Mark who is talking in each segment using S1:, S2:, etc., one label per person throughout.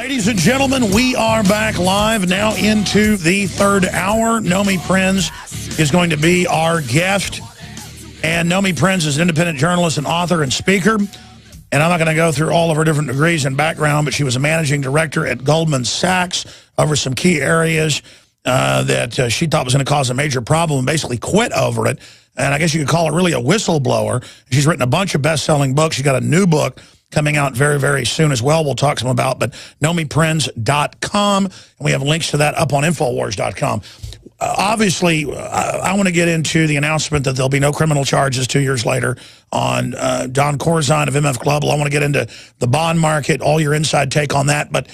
S1: Ladies and gentlemen, we are back live now into the third hour. Nomi Prins is going to be our guest. And Nomi Prins is an independent journalist and author and speaker. And I'm not going to go through all of her different degrees and background, but she was a managing director at Goldman Sachs over some key areas that she thought was going to cause a major problem and basically quit over it. And I guess you could call it really a whistleblower. She's written a bunch of best-selling books. She's got a new book coming out very, very soon as well. We'll talk some about, but nomiprins.com, and we have links to that up on Infowars.com. Obviously, I want to get into the announcement that there'll be no criminal charges 2 years later on Don Corzine of MF Global. I want to get into the bond market, all your inside take on that. But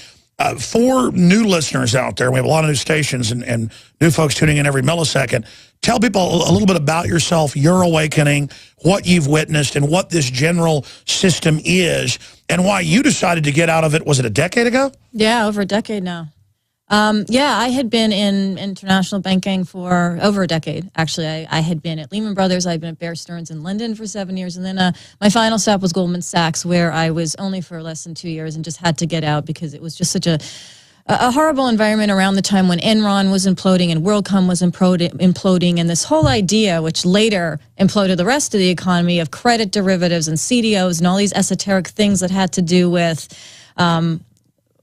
S1: for new listeners out there, we have a lot of new stations and new folks tuning in every millisecond. Tell people a little bit about yourself, your awakening, what you've witnessed, and what this general system is, and why you decided to get out of it. Was it a decade ago?
S2: Yeah, over a decade now. Yeah, I had been in international banking for over a decade. Actually, I had been at Lehman Brothers. I had been at Bear Stearns in London for 7 years. And then my final stop was Goldman Sachs, where I was only for less than 2 years and just had to get out because it was just such a horrible environment around the time when Enron was imploding and WorldCom was imploding, and this whole idea, which later imploded the rest of the economy, of credit derivatives and CDOs and all these esoteric things that had to do with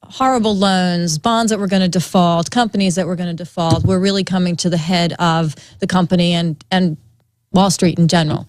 S2: horrible loans, bonds that were going to default, companies that were going to default, were really coming to the head of the company and Wall Street in general.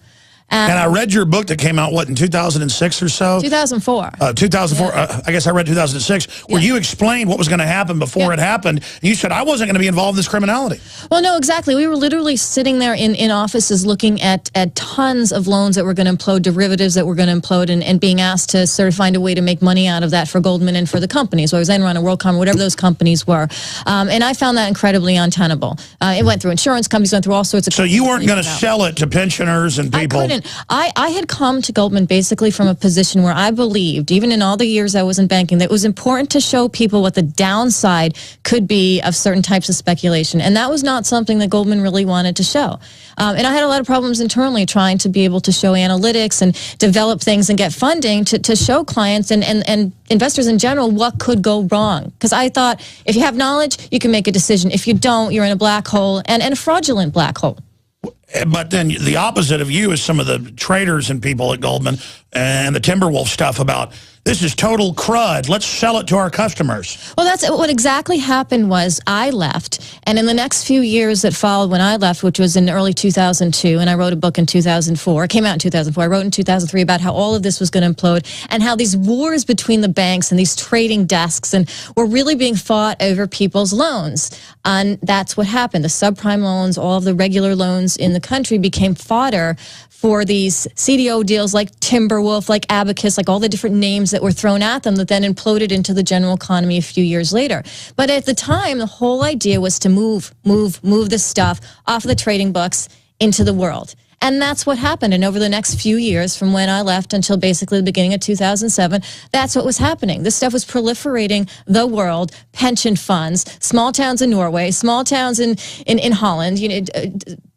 S1: And I read your book that came out, what, in 2006 or so?
S2: 2004.
S1: 2004.
S2: Yeah.
S1: I guess I read 2006, where you explained what was going to happen before it happened. And you said, I wasn't going to be involved in this criminality.
S2: Well, no, exactly. We were literally sitting there in offices looking at tons of loans that were going to implode, derivatives that were going to implode, and being asked to sort of find a way to make money out of that for Goldman and for the companies, whether it was Enron or WorldCom or whatever those companies were. And I found that incredibly untenable. It went through insurance companies, went through all sorts of...
S1: So you weren't going to sell it to pensioners and people?
S2: I couldn't. I had come to Goldman basically from a position where I believed, even in all the years I was in banking, that it was important to show people what the downside could be of certain types of speculation. And that was not something that Goldman really wanted to show. And I had a lot of problems internally trying to be able to show analytics and develop things and get funding to show clients and investors in general what could go wrong. Because I thought, if you have knowledge, you can make a decision. If you don't, you're in a black hole, and a fraudulent black hole.
S1: But then the opposite of you is some of the traders and people at Goldman and the Timberwolf stuff about, this is total crud, let's sell it to our customers.
S2: Well, that's what exactly happened. Was I left, and in the next few years that followed when I left, which was in early 2002, and I wrote a book in 2004, it came out in 2004, I wrote in 2003 about how all of this was going to implode, and how these wars between the banks and these trading desks were really being fought over people's loans. And that's what happened. The subprime loans, all of the regular loans in the country became fodder for these CDO deals like Timberwolf, like Abacus, like all the different names that were thrown at them that then imploded into the general economy a few years later. But at the time, the whole idea was to move this stuff off of the trading books into the world. And that's what happened. And over the next few years, from when I left until basically the beginning of 2007, that's what was happening. This stuff was proliferating the world, pension funds, small towns in Norway, small towns in Holland,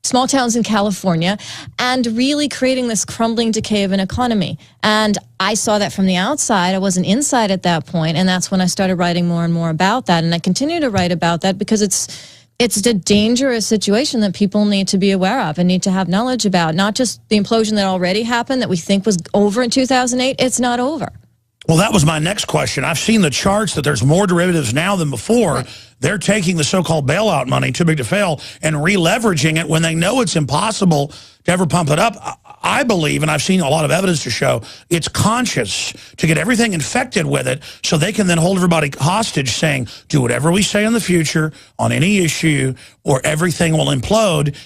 S2: small towns in California, and really creating this crumbling decay of an economy. And I saw that from the outside. I wasn't inside at that point, and that's when I started writing more and more about that. And I continue to write about that because it's a dangerous situation that people need to be aware of and need to have knowledge about. Not just the implosion that already happened that we think was over in 2008. It's not over.
S1: Well, that was my next question. I've seen the charts that there's more derivatives now than before. Right. They're taking the so-called bailout money, too big to fail, and re-leveraging it when they know it's impossible to ever pump it up. I believe, and I've seen a lot of evidence to show, it's conscious to get everything infected with it so they can then hold everybody hostage saying, do whatever we say in the future on any issue or everything will implode.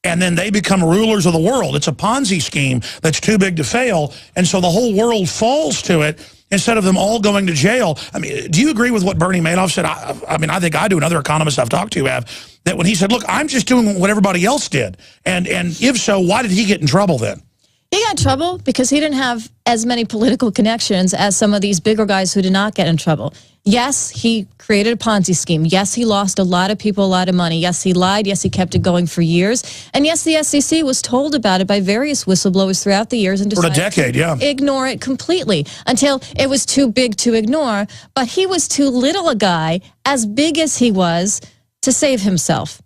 S1: And then they become rulers of the world. It's a Ponzi scheme that's too big to fail. And so the whole world falls to it instead of them all going to jail. I mean, do you agree with what Bernie Madoff said? I mean, I think I do, and other economists I've talked to have, that when he said, look, I'm just doing what everybody else did. And if so, why did he get in trouble then?
S2: He got in trouble because he didn't have as many political connections as some of these bigger guys who did not get in trouble. Yes, he created a Ponzi scheme. Yes, he lost a lot of people a lot of money. Yes, he lied. Yes, he kept it going for years. And yes, the SEC was told about it by various whistleblowers throughout the years and decided
S1: for a decade,
S2: to ignore it completely until it was too big to ignore. But he was too little a guy, as big as he was, to save himself.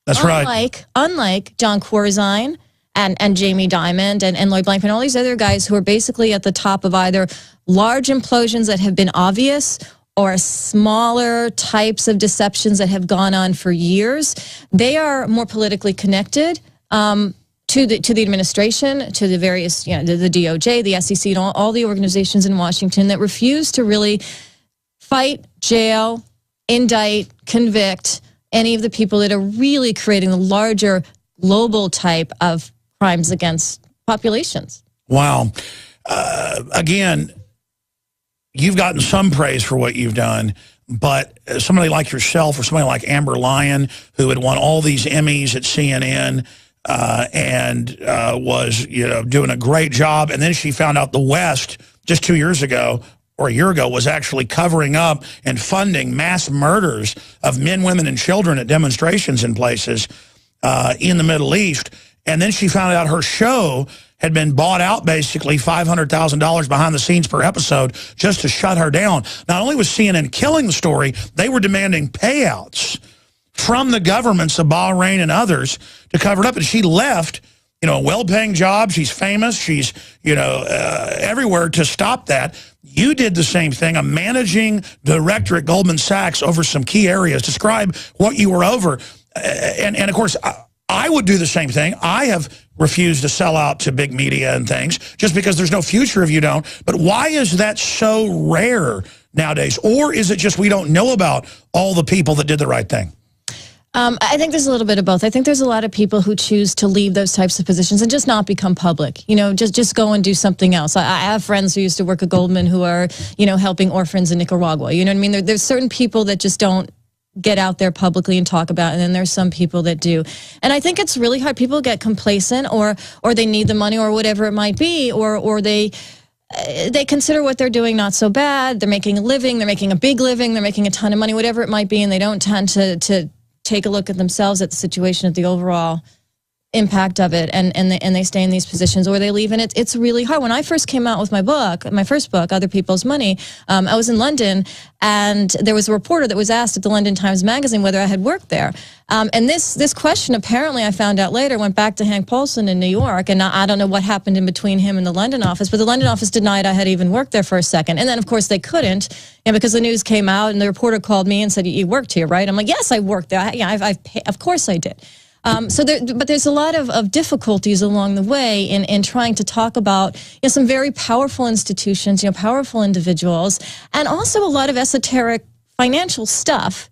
S1: That's right.
S2: Unlike John Corzine and Jamie Dimon and Lloyd Blankfein and all these other guys who are basically at the top of either large implosions that have been obvious or smaller types of deceptions that have gone on for years. They are more politically connected to the administration, to the various, the DOJ, the SEC, and all the organizations in Washington that refuse to really fight, jail, indict, convict any of the people that are really creating the larger global type of crimes against populations.
S1: Wow. Again, you've gotten some praise for what you've done, but somebody like yourself or somebody like Amber Lyon, who had won all these Emmys at CNN and was doing a great job, and then she found out the West just 2 years ago or a year ago was actually covering up and funding mass murders of men, women, and children at demonstrations in places in the Middle East. And then she found out her show had been bought out, basically $500,000 behind the scenes per episode just to shut her down. Not only was CNN killing the story, they were demanding payouts from the governments of Bahrain and others to cover it up. And she left, a well-paying job. She's famous. She's, everywhere to stop that. You did the same thing, a managing director at Goldman Sachs over some key areas. Describe what you were over. And of course, I would do the same thing. I have refused to sell out to big media and things just because there's no future if you don't. But why is that so rare nowadays? Or is it just we don't know about all the people that did the right thing?
S2: I think there's a little bit of both. I think there's a lot of people who choose to leave those types of positions and just not become public. Just go and do something else. I have friends who used to work at Goldman who are, helping orphans in Nicaragua. You know what I mean? There's certain people that just don't get out there publicly and talk about it, and then there's some people that do. And I think it's really hard. People get complacent or they need the money or whatever it might be, or they consider what they're doing not so bad. They're making a living, they're making a big living, they're making a ton of money, whatever it might be, and they don't tend to take a look at themselves, at the situation, at the overall impact of it, and they stay in these positions or they leave. And it's really hard. When I first came out with my first book, Other People's Money, I was in London, and there was a reporter that was asked at the London Times Magazine whether I had worked there. And this question, apparently I found out later, went back to Hank Paulson in New York, and I don't know what happened in between him and the London office, but the London office denied I had even worked there for a second. And then, of course, they couldn't, because the news came out, and the reporter called me and said, "You worked here, right?" I'm like, "Yes, I worked there. Of course I did." But there's a lot of difficulties along the way in trying to talk about some very powerful institutions, powerful individuals, and also a lot of esoteric financial stuff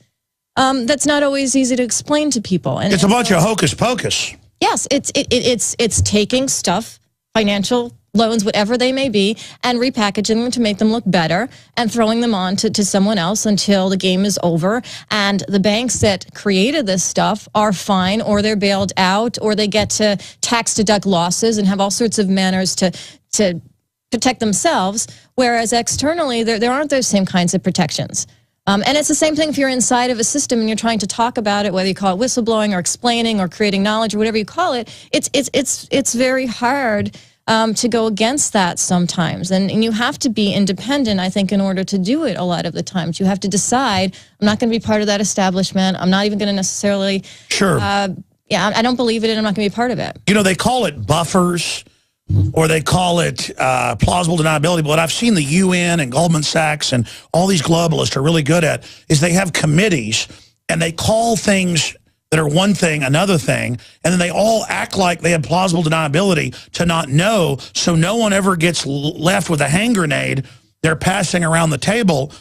S2: that's not always easy to explain to people. And
S1: it's a bunch of hocus pocus.
S2: Yes, it's taking stuff, financial loans, whatever they may be, and repackaging them to make them look better and throwing them on to someone else until the game is over. And the banks that created this stuff are fine, or they're bailed out, or they get to tax deduct losses and have all sorts of manners to protect themselves, whereas externally there aren't those same kinds of protections. And it's the same thing if you're inside of a system and you're trying to talk about it, whether you call it whistleblowing or explaining or creating knowledge or whatever you call it. It's very hard to go against that sometimes. And you have to be independent, I think, in order to do it a lot of the times. You have to decide, I'm not going to be part of that establishment. I'm not even going to necessarily...
S1: Sure.
S2: I don't believe it, and I'm not going to be part of it.
S1: They call it buffers, or they call it plausible deniability. But what I've seen the UN and Goldman Sachs and all these globalists are really good at is they have committees, and they call things that are one thing another thing, and then they all act like they have plausible deniability to not know, so no one ever gets left with a hand grenade they're passing around the table.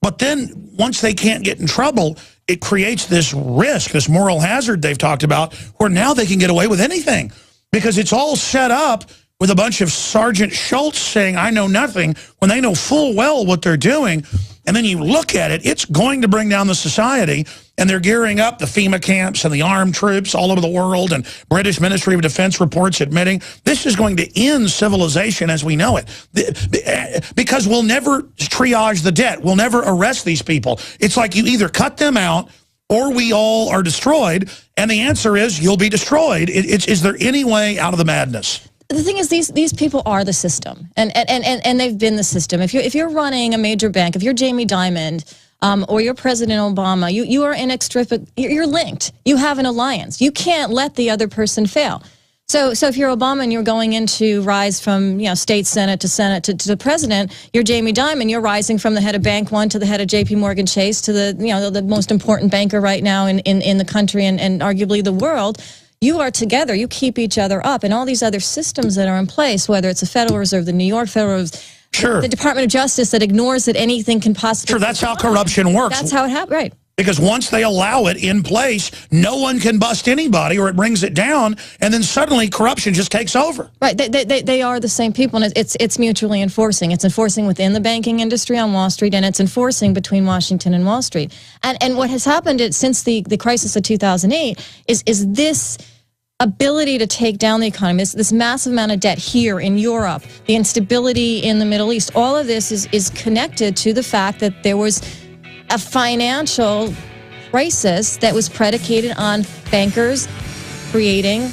S1: But then once they can't get in trouble, it creates this risk, this moral hazard they've talked about, where now they can get away with anything because it's all set up with a bunch of Sergeant Schultz saying, "I know nothing," when they know full well what they're doing. And then you look at it, it's going to bring down the society, and they're gearing up the FEMA camps and the armed troops all over the world, and British Ministry of Defense reports admitting this is going to end civilization as we know it. Because we'll never triage the debt. We'll never arrest these people. It's like you either cut them out or we all are destroyed, and the answer is you'll be destroyed. Is there any way out of the madness?
S2: The thing is, these people are the system, and they've been the system. If you're running a major bank, if you're Jamie Dimon, or you're President Obama, you are inextricably, you're linked. You have an alliance. You can't let the other person fail. So if you're Obama and you're going into rise from state senate to the president, you're Jamie Dimon. You're rising from the head of Bank One to the head of J.P. Morgan Chase to the most important banker right now in the country and arguably the world. You are together. You keep each other up, and all these other systems that are in place, whether it's the Federal Reserve, the New York Federal Reserve,
S1: sure,
S2: the Department of Justice that ignores that anything can possibly.
S1: Sure, that's how corruption works.
S2: That's how it happens, right?
S1: Because once they allow it in place, no one can bust anybody, or it brings it down, and then suddenly corruption just takes over.
S2: Right, they are the same people, and it's mutually enforcing. It's enforcing within the banking industry on Wall Street, and it's enforcing between Washington and Wall Street. And what has happened since the crisis of 2008 is this ability to take down the economy, this massive amount of debt here in Europe, the instability in the Middle East, all of this is connected to the fact that there was a financial crisis that was predicated on bankers creating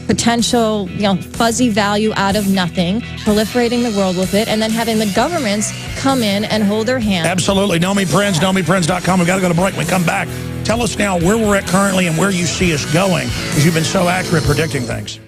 S2: potential, fuzzy value out of nothing, proliferating the world with it, and then having the governments come in and hold their hand.
S1: Absolutely. Nomi Prins, NomiPrins.com. We've got to go to break. When we come back, tell us now where we're at currently and where you see us going, because you've been so accurate predicting things.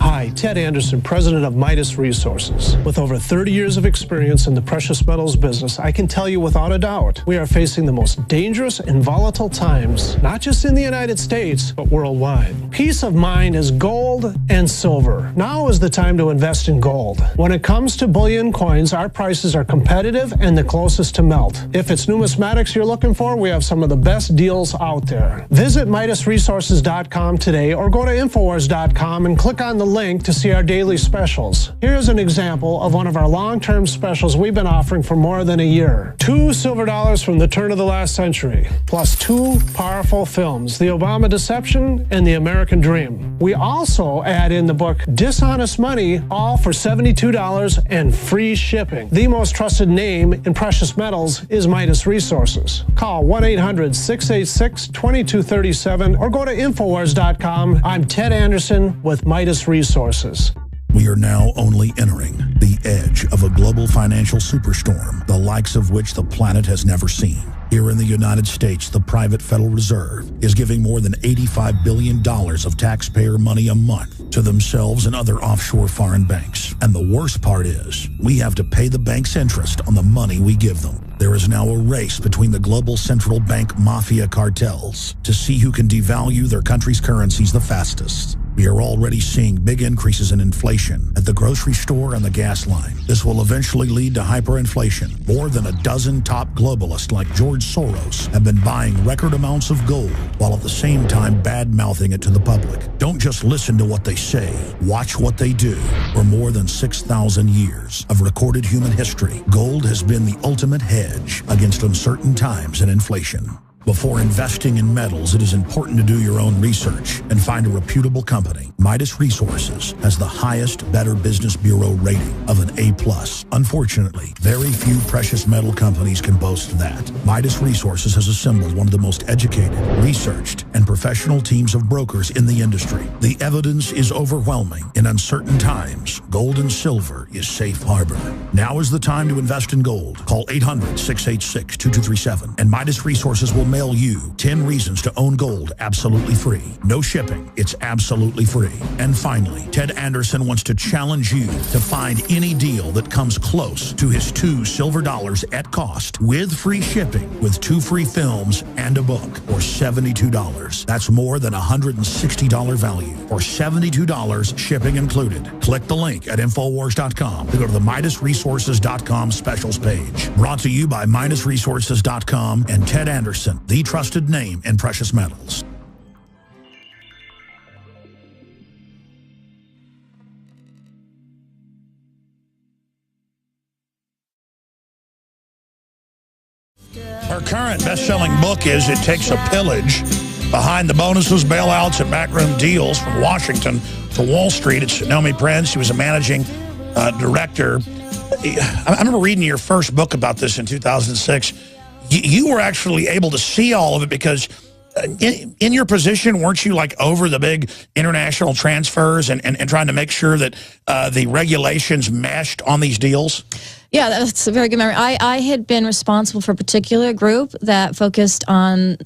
S3: Hi, Ted Anderson, president of Midas Resources. With over 30 years of experience in the precious metals business, I can tell you without a doubt, we are facing the most dangerous and volatile times, not just in the United States, but worldwide. Peace of mind is gold and silver. Now is the time to invest in gold. When it comes to bullion coins, our prices are competitive and the closest to melt. If it's numismatics you're looking for, we have some of the best deals out there. Visit MidasResources.com today or go to Infowars.com and click on the link to see our daily specials. Here's an example of one of our long-term specials we've been offering for more than a year. 2 silver dollars from the turn of the last century, plus 2 powerful films, The Obama Deception and The American Dream. We also add in the book Dishonest Money, all for $72 and free shipping. The most trusted name in precious metals is Midas Resources. Call 1-800-686-2237 or go to Infowars.com. I'm Ted Anderson with Midas Resources.
S1: We are now only entering the edge of a global financial superstorm, the likes of which the planet has never seen. Here in the United States, the private Federal Reserve is giving more than $85 billion of taxpayer money a month to themselves and other offshore foreign banks. And the worst part is, we have to pay the bank's interest on the money we give them. There is now a race between the global central bank mafia cartels to see who can devalue their country's currencies the fastest. We are already seeing big increases in inflation at the grocery store and the gas line. This will eventually lead to hyperinflation. More than a dozen top globalists like George Soros have been buying record amounts of gold while at the same time bad-mouthing it to the public. Don't just listen to what they say. Watch what they do. For more than 6,000 years of recorded human history, gold has been the ultimate hedge against uncertain times and inflation. Before investing in metals, it is important to do your own research and find a reputable company. Midas Resources has the highest Better Business Bureau rating of an A+. Unfortunately, very few precious metal companies can boast that. Midas Resources has assembled one of the most educated, researched, and professional teams of brokers in the industry. The evidence is overwhelming. In uncertain times, gold and silver is safe harbor. Now is the time to invest in gold. Call 800-686-2237 and Midas Resources will mail you 10 reasons to own gold absolutely free. No shipping. It's absolutely free. And finally, Ted Anderson wants to challenge you to find any deal that comes close to his 2 silver dollars at cost with free shipping, with 2 free films and a book for $72. That's more than $160 value for $72 shipping included. Click the link at Infowars.com to go to the MidasResources.com specials page. Brought to you by MidasResources.com and Ted Anderson, the trusted name in precious metals. Her current best-selling book is It Takes a Pillage, Behind the Bonuses, Bailouts, and Backroom Deals from Washington to Wall Street. It's Nomi Prins. She was a managing director. I remember reading your first book about this in 2006. You were actually able to see all of it because in your position, weren't you like over the big international transfers and trying to make sure that the regulations meshed on these deals? Yeah,
S2: that's a very good memory. I had been responsible for a particular group that focused on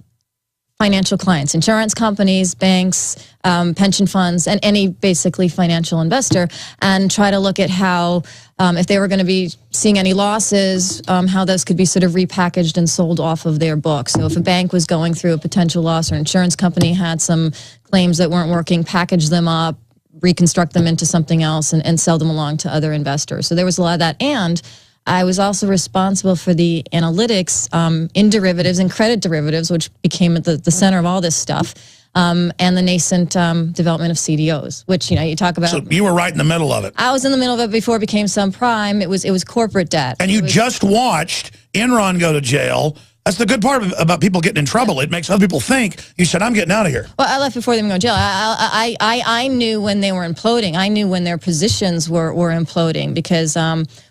S2: financial clients, insurance companies, banks, pension funds, and any basically financial investor, and try to look at how, if they were going to be seeing any losses, how those could be sort of repackaged and sold off of their books. So if a bank was going through a potential loss or an insurance company had some claims that weren't working, package them up, reconstruct them into something else, and sell them along to other investors. So there was a lot of that. And I was also responsible for the analytics in derivatives and credit derivatives, which became at the center of all this stuff, and the nascent development of CDOs, which, you talk about. So
S1: you were right in the middle of it.
S2: I was in the middle of it before it became subprime. It was corporate debt.
S1: And you just watched Enron go to jail. That's the good part about people getting in trouble. It makes other people think, you said, I'm getting out of here.
S2: Well, I left before they went to jail. I knew when they were imploding. I knew when their positions were imploding because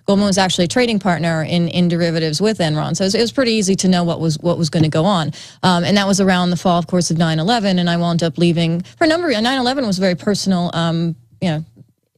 S2: Goldman was actually a trading partner in derivatives with Enron. So it was pretty easy to know what was going to go on. And that was around the fall, of course, of 9/11. And I wound up leaving for a number of reasons. 9/11 was a very personal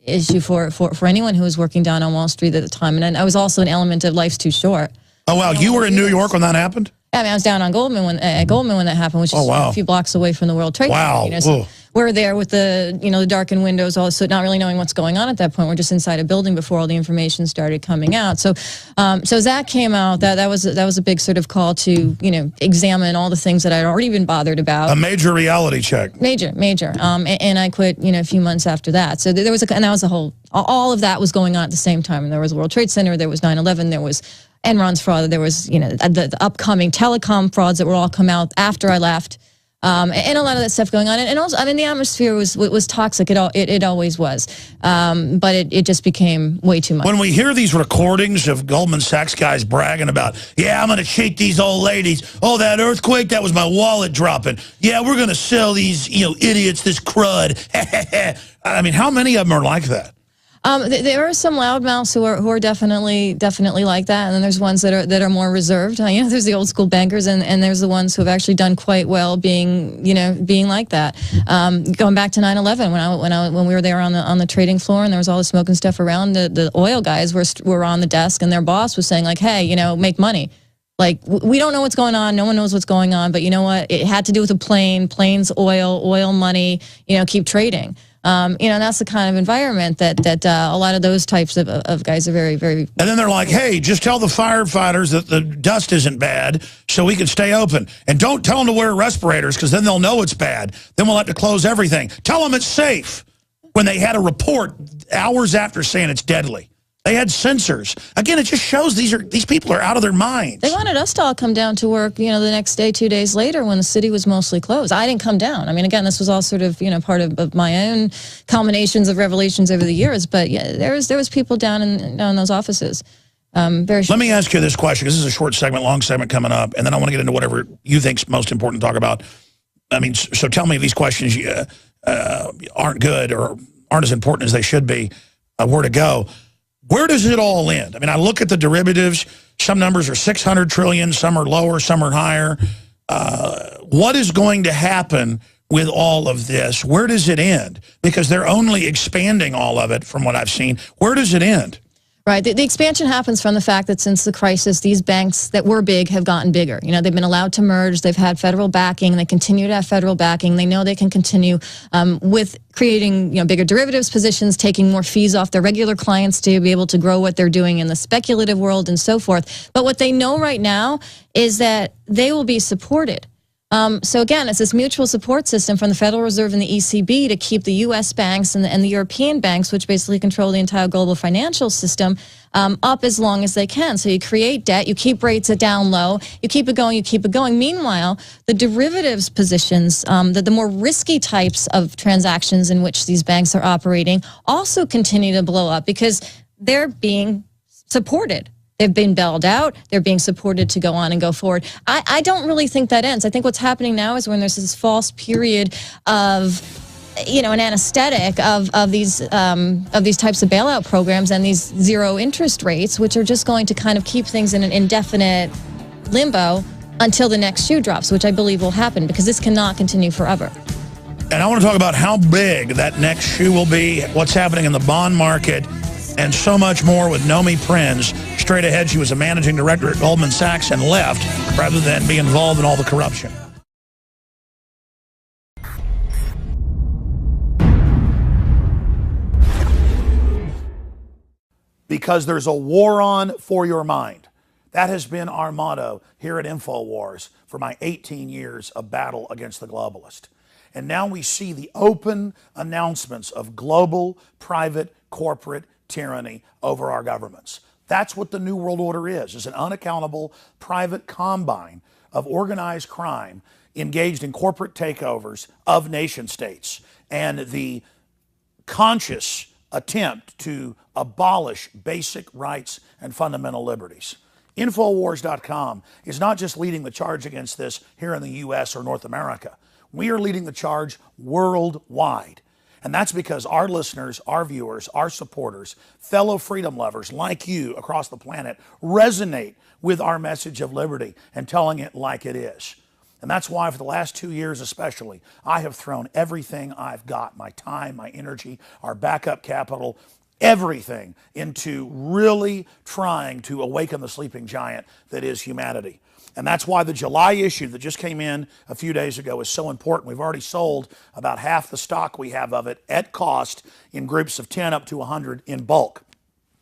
S2: issue for anyone who was working down on Wall Street at the time. And I was also an element of life's too short.
S1: Oh, wow. You were in New York when that happened?
S2: Yeah, I mean, I was down on Goldman when that happened, which is a few blocks away from the World Trade Center. So we're there with the the darkened windows, also not really knowing what's going on at that point. We're just inside a building before all the information started coming out. So, so as that came out, that was a big sort of call to examine all the things that I'd already been bothered about.
S1: A major reality check.
S2: Major. And I quit a few months after that. So there was and that was all of that was going on at the same time. And there was the World Trade Center, there was 9/11, there was Enron's fraud, there was the upcoming telecom frauds that were all come out after I left, and a lot of that stuff going on. And also, I mean, the atmosphere was toxic. It always was, but it just became way too much.
S1: When we hear these recordings of Goldman Sachs guys bragging about, yeah, I'm going to cheat these old ladies. Oh, that earthquake, that was my wallet dropping. Yeah, we're going to sell these idiots this crud. I mean, how many of them are like that?
S2: There are some loudmouths who are definitely like that, and then there's ones that are more reserved. There's the old school bankers, and there's the ones who have actually done quite well being like that. Going back to 9/11, when we were there on the trading floor, and there was all the smoke and stuff around, the oil guys were on the desk, and their boss was saying like, hey, make money. Like, we don't know what's going on. No one knows what's going on, but you know what? It had to do with a planes, oil money. Keep trading. That's the kind of environment that a lot of those types of guys are very, very.
S1: And then they're like, hey, just tell the firefighters that the dust isn't bad so we can stay open. And don't tell them to wear respirators because then they'll know it's bad. Then we'll have to close everything. Tell them it's safe. When they had a report hours after saying it's deadly. They had sensors. Again, it just shows these people are out of their minds.
S2: They wanted us to all come down to work, the next day, 2 days later, when the city was mostly closed. I didn't come down. I mean, again, this was all sort of, part of my own culminations of revelations over the years. But yeah, there was people down in those offices.
S1: Let me ask you this question, because this is a short segment, long segment coming up, and then I want to get into whatever you think's most important to talk about. I mean, so tell me if these questions aren't good or aren't as important as they should be. Where to go? Where does it all end? I mean, I look at the derivatives. Some numbers are 600 trillion, some are lower, some are higher. What is going to happen with all of this? Where does it end? Because they're only expanding all of it from what I've seen. Where does it end?
S2: Right. The expansion happens from the fact that since the crisis, these banks that were big have gotten bigger. They've been allowed to merge. They've had federal backing. They continue to have federal backing. They know they can continue with creating bigger derivatives positions, taking more fees off their regular clients to be able to grow what they're doing in the speculative world and so forth. But what they know right now is that they will be supported. So again, it's this mutual support system from the Federal Reserve and the ECB to keep the U.S. banks and the European banks, which basically control the entire global financial system, up as long as they can. So you create debt, you keep rates down low, you keep it going, you keep it going. Meanwhile, the derivatives positions, the more risky types of transactions in which these banks are operating also continue to blow up because they're being supported. They've been bailed out. They're being supported to go on and go forward. I don't really think that ends. I think what's happening now is when there's this false period of, you know, an anesthetic of these types of bailout programs and these zero interest rates, which are just going to kind of keep things in an indefinite limbo until the next shoe drops, which I believe will happen, because this cannot continue forever.
S1: And I want to talk about how big that next shoe will be, what's happening in the bond market, and so much more with Nomi Prins. Straight ahead, she was a managing director at Goldman Sachs and left rather than be involved in all the corruption. Because there's a war on for your mind. That has been our motto here at InfoWars for my 18 years of battle against the globalist. And now we see the open announcements of global, private, corporate tyranny over our governments. That's what the New World Order is an unaccountable private combine of organized crime engaged in corporate takeovers of nation states and the conscious attempt to abolish basic rights and fundamental liberties. Infowars.com is not just leading the charge against this here in the U.S. or North America. We are leading the charge worldwide. And that's because our listeners, our viewers, our supporters, fellow freedom lovers like you across the planet resonate with our message of liberty and telling it like it is. And that's why for the last 2 years especially, I have thrown everything I've got, my time, my energy, our backup capital, everything into really trying to awaken the sleeping giant that is humanity. And that's why the July issue that just came in a few days ago is so important. We've already sold about half the stock we have of it at cost in groups of 10 up to 100 in bulk.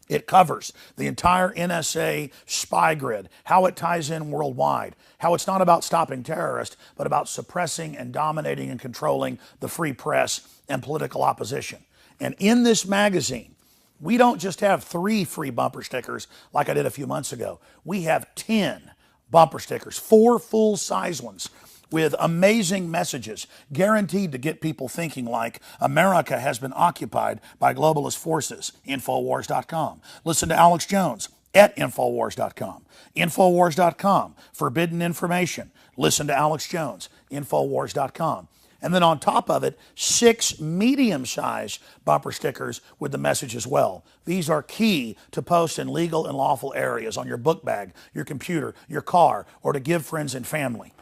S1: It covers the entire NSA spy grid, how it ties in worldwide, how it's not about stopping terrorists, but about suppressing and dominating and controlling the free press and political opposition. And in this magazine, we don't just have 3 free bumper stickers like I did a few months ago. We have 10 bumper stickers, 4 full-size ones with amazing messages guaranteed to get people thinking like America has been occupied by globalist forces. Infowars.com. Listen to Alex Jones at Infowars.com. Infowars.com. Forbidden information. Listen to Alex Jones. Infowars.com. And then on top of it, 6 medium-sized bumper stickers with the message as well. These are key to post in legal and lawful areas on your book bag, your computer, your car, or to give friends and family.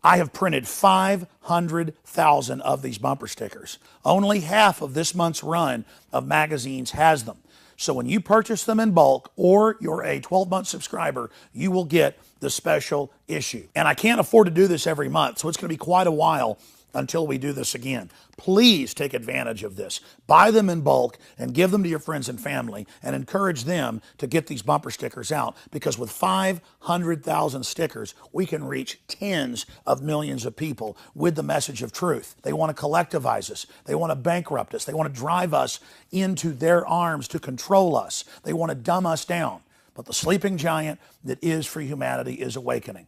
S1: I have printed 500,000 of these bumper stickers. Only half of this month's run of magazines has them. So when you purchase them in bulk or you're a 12-month subscriber, you will get the special issue. And I can't afford to do this every month, so it's going to be quite a while until we do this again. Please take advantage of this. Buy them in bulk and give them to your friends and family and encourage them to get these bumper stickers out, because with 500,000 stickers, we can reach tens of millions of people with the message of truth. They want to collectivize us. They want to bankrupt us. They want to drive us into their arms to control us. They want to dumb us down. But the sleeping giant that is free humanity is awakening.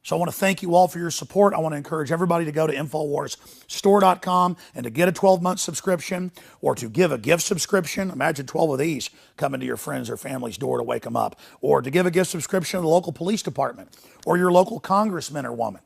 S1: So I want to thank you all for your support. I want to encourage everybody to go to InfoWarsStore.com and to get a 12-month subscription or to give a gift subscription. Imagine 12 of these coming to your friends or family's door to wake them up. Or to give a gift subscription to the local police department or your local congressman or woman.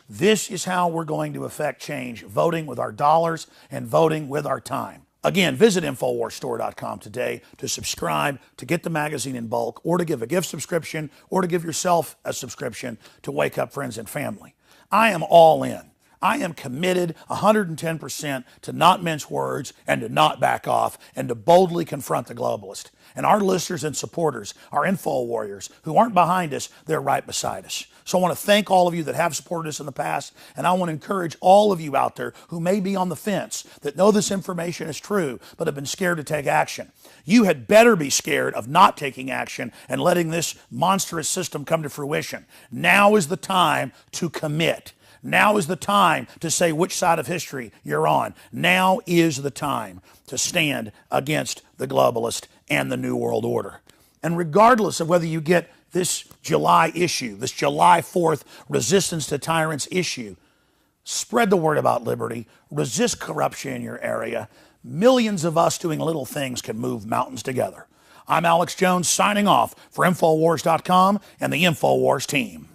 S1: This is how we're going to affect change, voting with our dollars and voting with our time. Again, visit InfoWarsStore.com today to subscribe, to get the magazine in bulk, or to give a gift subscription, or to give yourself a subscription to wake up friends and family. I am all in. I am committed 110% to not mince words and to not back off and to boldly confront the globalist. And our listeners and supporters, our info warriors, who aren't behind us, they're right beside us. So I want to thank all of you that have supported us in the past, and I want to encourage all of you out there who may be on the fence, that know this information is true, but have been scared to take action. You had better be scared of not taking action and letting this monstrous system come to fruition. Now is the time to commit. Now is the time to say which side of history you're on. Now is the time to stand against the globalist and the New World Order. And regardless of whether you get this July issue, this July 4th Resistance to Tyrants issue, spread the word about liberty, resist corruption in your area. Millions of us doing little things can move mountains together. I'm Alex Jones signing off for Infowars.com and the Infowars team.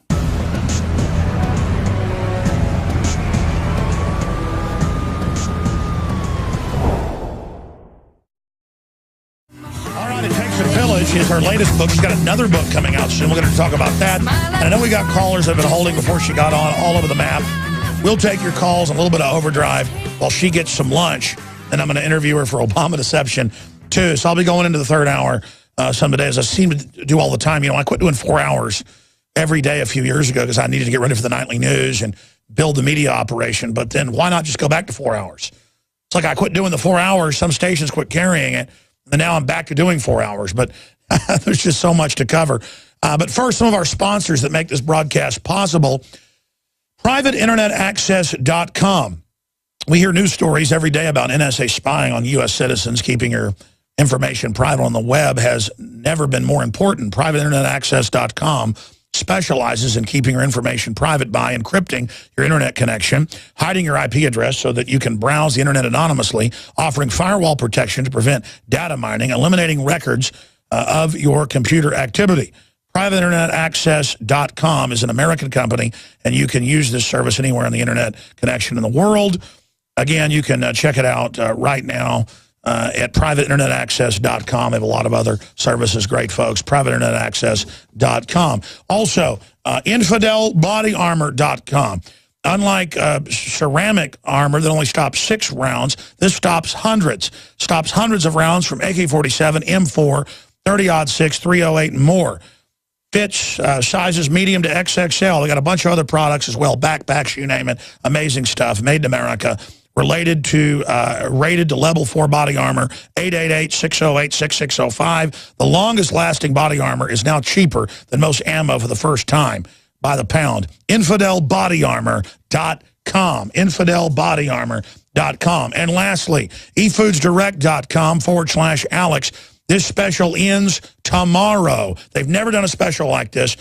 S1: All right, It Takes a Village is her latest book. She's got another book coming out soon. We're going to talk about that. And I know we got callers that have been holding before she got on all over the map. We'll take your calls a little bit of overdrive while she gets some lunch. And I'm going to interview her for Obama Deception, too. So I'll be going into the third hour some days. I seem to do all the time. You know, I quit doing 4 hours every day a few years ago because I needed to get ready for the nightly news and build the media operation. But then why not just go back to 4 hours? It's like I quit doing the 4 hours. Some stations quit carrying it. And now I'm back to doing 4 hours. But there's just so much to cover. But first, some of our sponsors that make this broadcast possible. PrivateInternetAccess.com. We hear news stories every day about NSA spying on U.S. citizens. Keeping your information private on the web has never been more important. PrivateInternetAccess.com specializes in keeping your information private by encrypting your internet connection, hiding your IP address so that you can browse the internet anonymously, offering firewall protection to prevent data mining, eliminating records of your computer activity. PrivateInternetAccess.com is an American company, and you can use this service anywhere on the internet connection in the world. Again, you can check it out right now at PrivateInternetAccess.com. They have a lot of other services, great folks. PrivateInternetAccess.com. Also, InfidelBodyArmor.com. Unlike ceramic armor that only stops 6 rounds, this stops hundreds. Stops hundreds of rounds from AK-47, M4, 30-06, 308, and more. Fits sizes medium to XXL. They got a bunch of other products as well. Backpacks, you name it. Amazing stuff. Made in America. Rated to level 4 body armor, 888-608-6605. The longest lasting body armor is now cheaper than most ammo for the first time by the pound. InfidelBodyArmor.com. InfidelBodyArmor.com. And lastly, eFoodsDirect.com/Alex. This special ends tomorrow. They've never done a special like this.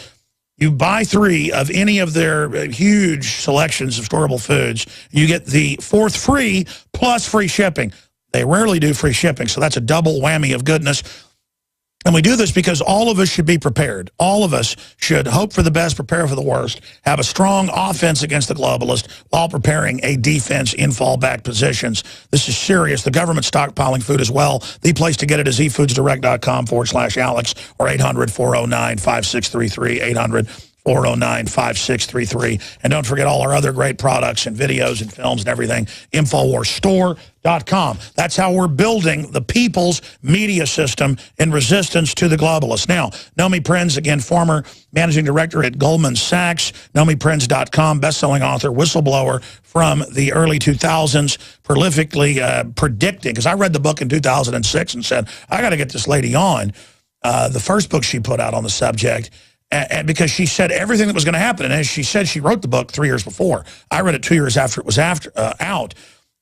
S1: You buy 3 of any of their huge selections of storable foods. You get the 4th free plus free shipping. They rarely do free shipping, so that's a double whammy of goodness. And we do this because all of us should be prepared. All of us should hope for the best, prepare for the worst, have a strong offense against the globalist while preparing a defense in fallback positions. This is serious. The government's stockpiling food as well. The place to get it is efoodsdirect.com/Alex or 800-409-5633, 800-409-5633. And don't forget all our other great products and videos and films and everything, InfoWarsStore.com. That's how we're building the people's media system in resistance to the globalists. Now, Nomi Prins, again, former managing director at Goldman Sachs, NomiPrins.com, best-selling author, whistleblower from the early 2000s, prolifically predicting, because I read the book in 2006 and said, I got to get this lady on. The first book she put out on the subject, and because she said everything that was going to happen. And as she said, she wrote the book 3 years before. I read it 2 years after it was out.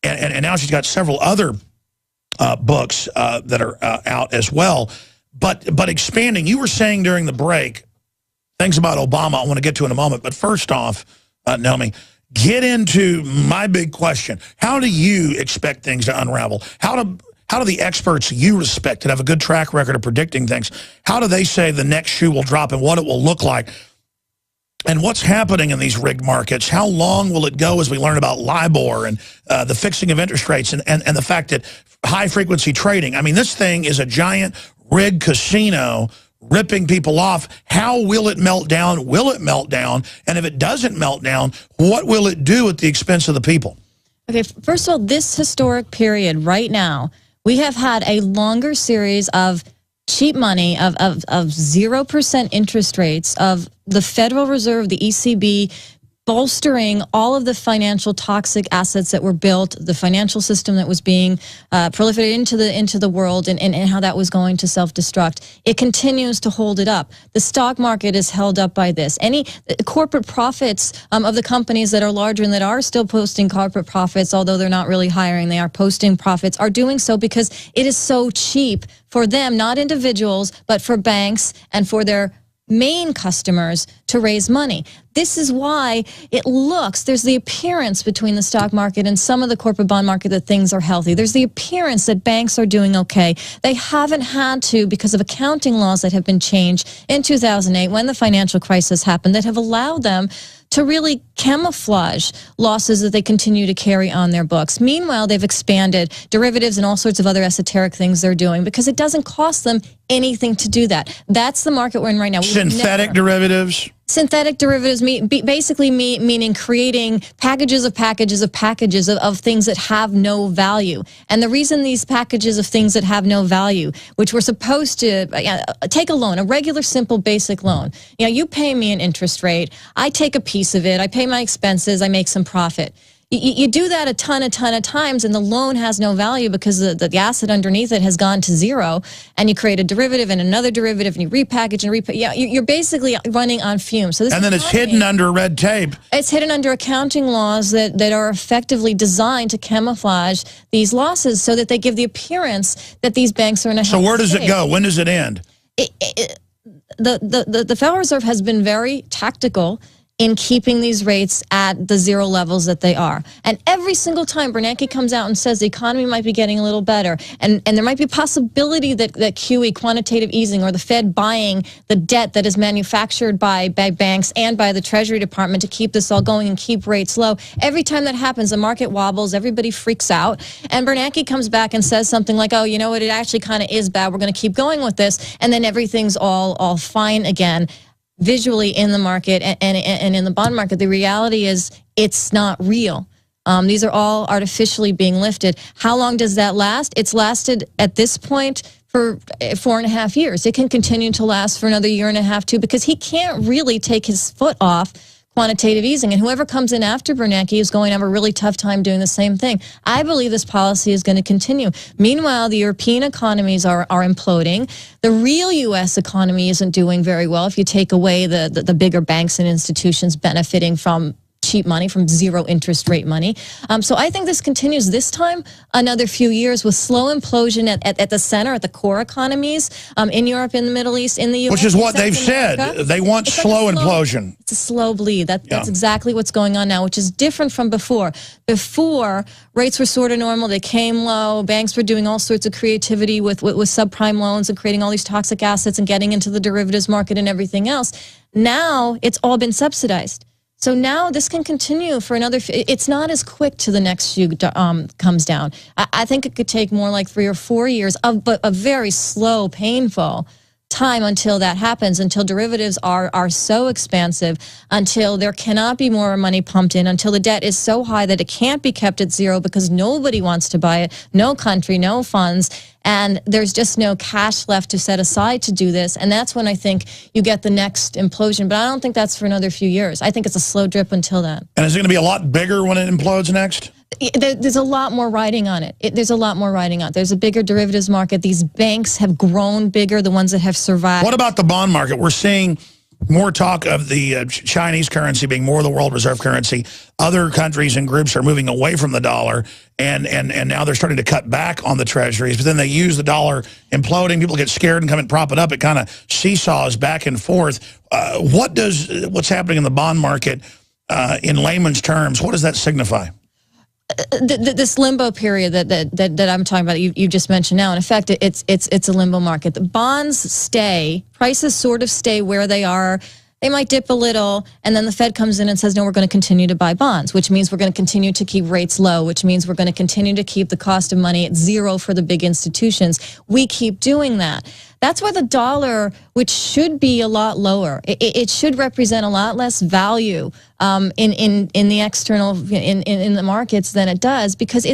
S1: And now she's got several other books that are out as well. But expanding, you were saying during the break, things about Obama I want to get to in a moment. But first off, Nomi, get into my big question. How do you expect things to unravel? How do the experts you respect that have a good track record of predicting things, how do they say the next shoe will drop and what it will look like? And what's happening in these rigged markets? How long will it go as we learn about LIBOR and the fixing of interest rates and the fact that high-frequency trading? I mean, this thing is a giant rigged casino ripping people off. How will it melt down? Will it melt down? And if it doesn't melt down, what will it do at the expense of the people?
S2: Okay, first of all, this historic period right now, we have had a longer series of cheap money, of 0% interest rates, of the Federal Reserve, the ECB, bolstering all of the financial toxic assets that were built, the financial system that was being proliferated into the world, and how that was going to self-destruct. It continues to hold it up. The stock market is held up by this. Any corporate profits of the companies that are larger and that are still posting corporate profits, although they're not really hiring, they are posting profits, are doing so because it is so cheap for them, not individuals, but for banks and for their main customers to raise money. This is why there's the appearance between the stock market and some of the corporate bond market that things are healthy. There's the appearance that banks are doing okay. They haven't had to, because of accounting laws that have been changed in 2008 when the financial crisis happened, that have allowed them to really camouflage losses that they continue to carry on their books. Meanwhile, they've expanded derivatives and all sorts of other esoteric things they're doing because it doesn't cost them anything to do that. That's the market we're in right now.
S1: Synthetic derivatives?
S2: Synthetic derivatives basically meaning creating packages of things that have no value. And the reason these packages of things that have no value, which we're supposed to take a loan, a regular, simple, basic loan. You pay me an interest rate. I take a piece of it. I pay my expenses. I make some profit. You do that a ton of times, and the loan has no value because the asset underneath it has gone to zero, and you create a derivative and another derivative, and you repackage and you're basically running on fumes. So
S1: and then it's hidden under red tape.
S2: It's hidden under accounting laws that are effectively designed to camouflage these losses so that they give the appearance that these banks are in a healthy
S1: So where does
S2: state.
S1: it go? When does it end?
S2: The Federal Reserve has been very tactical in keeping these rates at the zero levels that they are. And every single time Bernanke comes out and says the economy might be getting a little better, and there might be a possibility that QE, quantitative easing, or the Fed buying the debt that is manufactured by banks and by the Treasury Department to keep this all going and keep rates low. Every time that happens, the market wobbles, everybody freaks out, and Bernanke comes back and says something like, oh, you know what, it actually kind of is bad, we're going to keep going with this, and then everything's all fine again. Visually in the market and in the bond market, the reality is it's not real. These are all artificially being lifted. How long does that last? It's lasted at this point for 4.5 years. It can continue to last for another 1.5 years too, because he can't really take his foot off quantitative easing, and whoever comes in after Bernanke is going to have a really tough time doing the same thing. I believe this policy is going to continue. Meanwhile, the European economies are imploding. The real U.S. economy isn't doing very well if you take away the bigger banks and institutions benefiting from cheap money, from zero interest rate money. So I think this continues this time another few years with slow implosion at the center, at the core economies in Europe, in the Middle East, in the U.S.
S1: Which is what they've said. They want slow implosion.
S2: It's a slow bleed. That's exactly what's going on now, which is different from before. Before, rates were sort of normal. They came low. Banks were doing all sorts of creativity with subprime loans and creating all these toxic assets and getting into the derivatives market and everything else. Now, it's all been subsidized. So now this can continue for another, it's not as quick to the next shoe comes down. I think it could take more like 3 or 4 years, but a very slow, painful time until that happens, until derivatives are so expansive, until there cannot be more money pumped in, until the debt is so high that it can't be kept at zero because nobody wants to buy it, no country, no funds, and there's just no cash left to set aside to do this. And that's when I think you get the next implosion. But I don't think that's for another few years. I think it's a slow drip until then.
S1: And is it going to be a lot bigger when it implodes next?
S2: There's a lot more riding on it. There's a lot more riding on it. There's a bigger derivatives market. These banks have grown bigger, the ones that have survived.
S1: What about the bond market? We're seeing more talk of the Chinese currency being more the world reserve currency. Other countries and groups are moving away from the dollar, and now they're starting to cut back on the treasuries. But then they use the dollar imploding. People get scared and come and prop it up. It kind of seesaws back and forth. What's happening in the bond market, in layman's terms, what does that signify?
S2: This limbo period that I'm talking about, you just mentioned now, in effect, it's a limbo market. The bonds stay, prices sort of stay where they are. They might dip a little, and then the Fed comes in and says, no, we're going to continue to buy bonds, which means we're going to continue to keep rates low, which means we're going to continue to keep the cost of money at zero for the big institutions. We keep doing that. That's why the dollar, which should be a lot lower, it should represent a lot less value in the external, in the markets than it does, because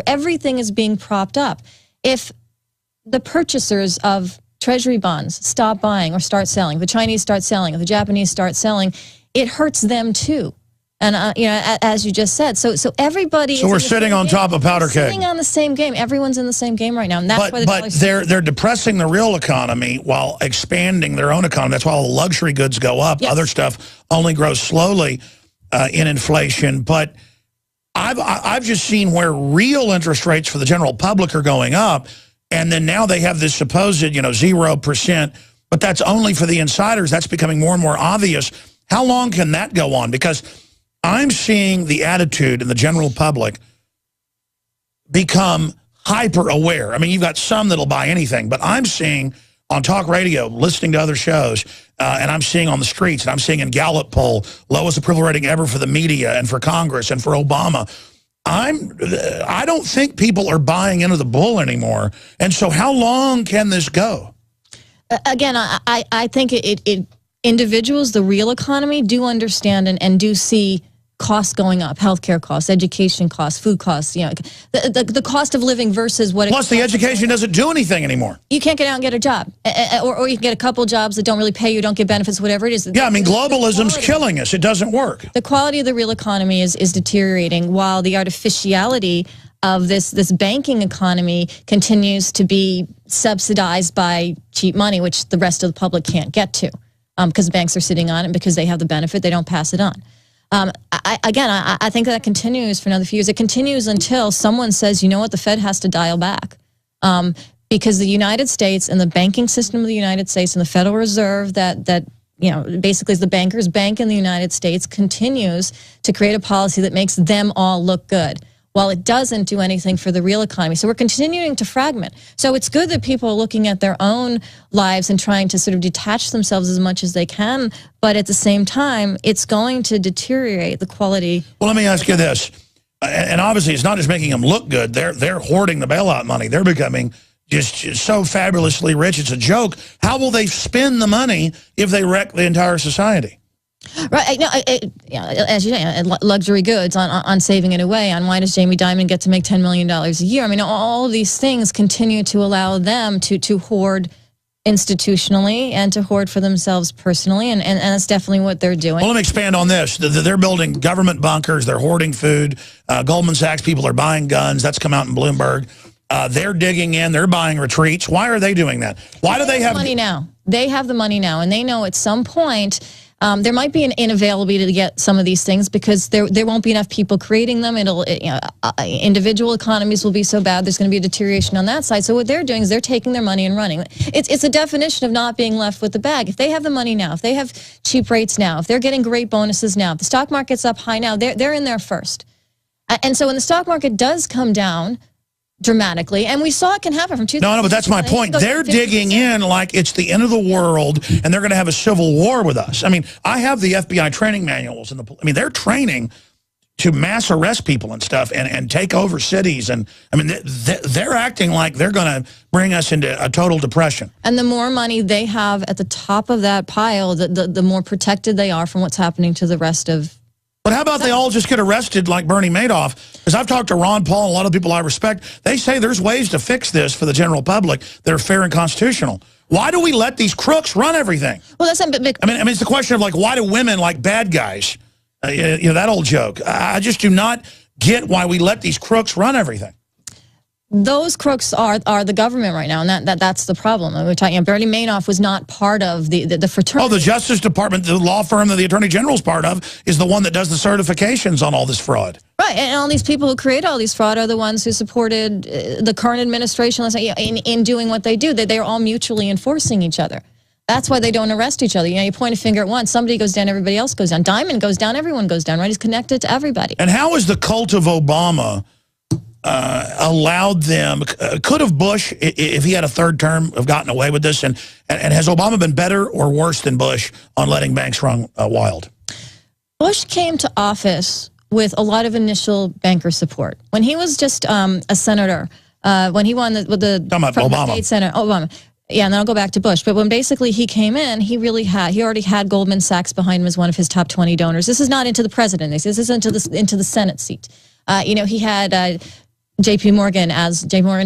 S2: everything is being propped up. If the purchasers of Treasury bonds stop buying or start selling, the Chinese start selling, if the Japanese start selling, it hurts them too. And as you just said, so everybody.
S1: So we're sitting on top of powder keg.
S2: Sitting on the same game. Everyone's in the same game right now, and that's why
S1: but they're depressing the real economy while expanding their own economy. That's why all the luxury goods go up. Yes. Other stuff only grows slowly in inflation. But I've just seen where real interest rates for the general public are going up, and then now they have this supposed 0%, but that's only for the insiders. That's becoming more and more obvious. How long can that go on? Because I'm seeing the attitude in the general public become hyper aware. I mean, you've got some that'll buy anything, but I'm seeing on talk radio, listening to other shows, and I'm seeing on the streets, and I'm seeing in Gallup poll, lowest approval rating ever for the media and for Congress and for Obama. I don't think people are buying into the bull anymore. And so how long can this go?
S2: Again, I think individuals, the real economy, do understand and do see costs going up, healthcare costs, education costs, food costs, you know, the cost of living versus what.
S1: Plus, the education doesn't do anything anymore.
S2: You can't get out and get a job, or you can get a couple jobs that don't really pay you, don't get benefits, whatever it is.
S1: Yeah, I mean, globalism's killing us. It doesn't work.
S2: The quality of the real economy is deteriorating, while the artificiality of this banking economy continues to be subsidized by cheap money, which the rest of the public can't get to, because banks are sitting on it, because they have the benefit, they don't pass it on. I think that continues for another few years. It continues until someone says, you know what, the Fed has to dial back. Because the United States and the banking system of the United States and the Federal Reserve that you know, basically is the bankers' bank in the United States, continues to create a policy that makes them all look good, while it doesn't do anything for the real economy. So we're continuing to fragment. So it's good that people are looking at their own lives and trying to sort of detach themselves as much as they can, but at the same time, it's going to deteriorate the quality.
S1: Well, let me ask you this, and obviously it's not just making them look good, they're hoarding the bailout money. They're becoming just so fabulously rich, it's a joke. How will they spend the money if they wreck the entire society?
S2: Right, no, as you say, luxury goods on saving it away, on why does Jamie Dimon get to make $10 million a year? I mean, all of these things continue to allow them to hoard institutionally and to hoard for themselves personally, and that's definitely what they're doing.
S1: Well, let me expand on this. They're building government bunkers, they're hoarding food, Goldman Sachs people are buying guns, that's come out in Bloomberg. They're digging in, they're buying retreats. Why are they doing that? Why do they have
S2: money now? They have the money now, and they know at some point there might be an inavailability to get some of these things, because there won't be enough people creating them. Individual economies will be so bad, there's going to be a deterioration on that side. So what they're doing is they're taking their money and running. It's a definition of not being left with the bag. If they have the money now, if they have cheap rates now, if they're getting great bonuses now, if the stock market's up high now, they're in there first. And so when the stock market does come down dramatically, and we saw it can happen from 2000.
S1: No, but that's my point. They're digging in like it's the end of the world, and they're going to have a civil war with us. I mean, I have the FBI training manuals, and I mean, they're training to mass arrest people and stuff, and take over cities, and I mean, they're acting like they're going to bring us into a total depression. And
S2: the more money they have at the top of that pile, the more protected they are from what's happening to the rest of.
S1: But how about they all just get arrested like Bernie Madoff? Because I've talked to Ron Paul and a lot of people I respect. They say there's ways to fix this for the general public that are fair and constitutional. Why do we let these crooks run everything? Well, that's I mean, it's the question of like, why do women like bad guys? You know, that old joke. I just do not get why we let these crooks run everything.
S2: Those crooks are the government right now, and that's the problem. We're talking. Bernie Madoff was not part of the fraternity. Oh,
S1: the Justice Department, the law firm that the Attorney General's part of, is the one that does the certifications on all this fraud.
S2: Right, and all these people who create all these fraud are the ones who supported the current administration in doing what they do. They're all mutually enforcing each other. That's why they don't arrest each other. You know, you point a finger at one, somebody goes down, everybody else goes down. Dimon goes down, everyone goes down, right? He's connected to everybody.
S1: And how is the cult of Obama allowed them, could have Bush, if he had a third term, have gotten away with this? And has Obama been better or worse than Bush on letting banks run wild?
S2: Bush came to office with a lot of initial banker support. When he was just a senator, when he won the state senate, Obama. Yeah, and then I'll go back to Bush. But when basically he came in, he already had Goldman Sachs behind him as one of his top 20 donors. This is not into the president. This is into the Senate seat. You know, he had J.P. Morgan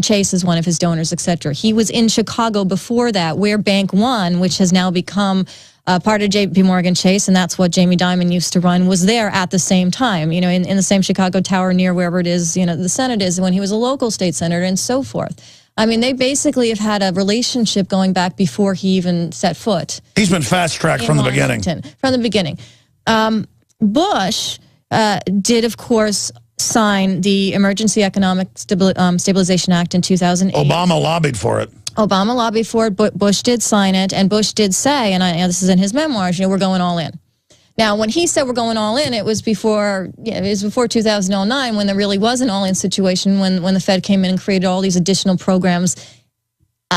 S2: Chase as one of his donors, etc. He was in Chicago before that, where Bank One, which has now become part of J.P. Morgan Chase, and that's what Jamie Dimon used to run, was there at the same time, you know, in the same Chicago tower near wherever it is, you know, the Senate is, when he was a local state senator and so forth. I mean, they basically have had a relationship going back before he even set foot.
S1: He's been fast-tracked from the beginning.
S2: From the beginning. Bush did, of course, sign the Emergency Economic Stabilization Act in 2008.
S1: Obama lobbied for it.
S2: Obama lobbied for it, but Bush did sign it, and Bush did say, and this is in his memoirs, you know, we're going all in. Now, when he said we're going all in, it was before 2009, when there really was an all-in situation, when the Fed came in and created all these additional programs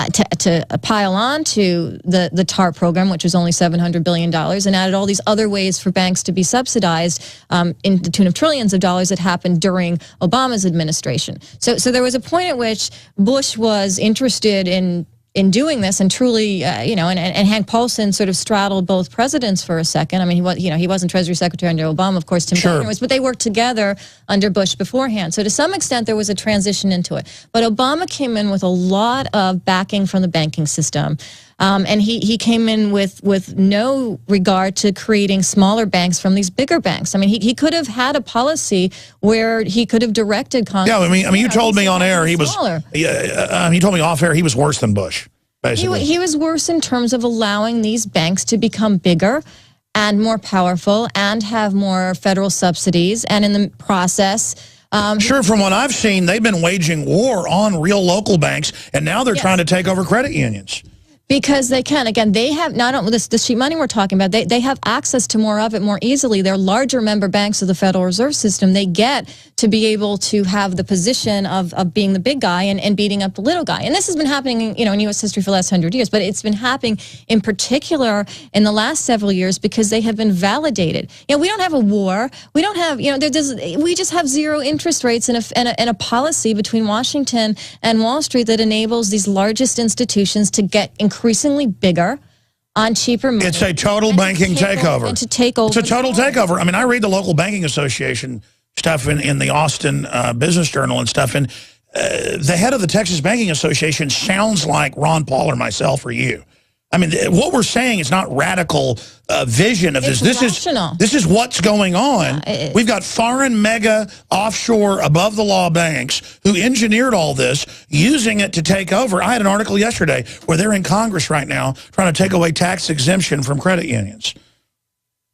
S2: to pile on to the TARP program, which was only $700 billion, and added all these other ways for banks to be subsidized in the tune of trillions of dollars that happened during Obama's administration. So there was a point at which Bush was interested in doing this, and truly, you know, and Hank Paulson sort of straddled both presidents for a second. I mean, he wasn't Treasury Secretary under Obama, of course, Tim Geithner was, but they worked together under Bush beforehand. So to some extent, there was a transition into it. But Obama came in with a lot of backing from the banking system. And he came in with no regard to creating smaller banks from these bigger banks. I mean, he could have had a policy where he could have directed Congress.
S1: Yeah, I mean, you told me on air he was. You told me off air he was worse than Bush. Basically,
S2: he was worse in terms of allowing these banks to become bigger and more powerful and have more federal subsidies, and in the process.
S1: Sure, from what I've seen, they've been waging war on real local banks, and now they're trying to take over credit unions.
S2: Because they can. Again, they have not only the cheap money we're talking about, they have access to more of it more easily. They're larger member banks of the Federal Reserve System. They get to be able to have the position of being the big guy and beating up the little guy. And this has been happening, you know, in U.S. history for the last 100 years, but it's been happening in particular in the last several years because they have been validated. You know, we don't have a war. We don't have, you know, we just have zero interest rates and a policy between Washington and Wall Street that enables these largest institutions to get increasingly bigger on cheaper money.
S1: It's a total banking takeover.
S2: And to take over.
S1: It's a total takeover. I mean, I read the local banking association stuff in the Austin Business Journal and stuff, and the head of the Texas Banking Association sounds like Ron Paul or myself or you. I mean, what we're saying is not radical vision of this. This is what's going on. We've got foreign mega offshore above the law banks who engineered all this, using it to take over. I had an article yesterday where they're in Congress right now trying to take away tax exemption from credit unions.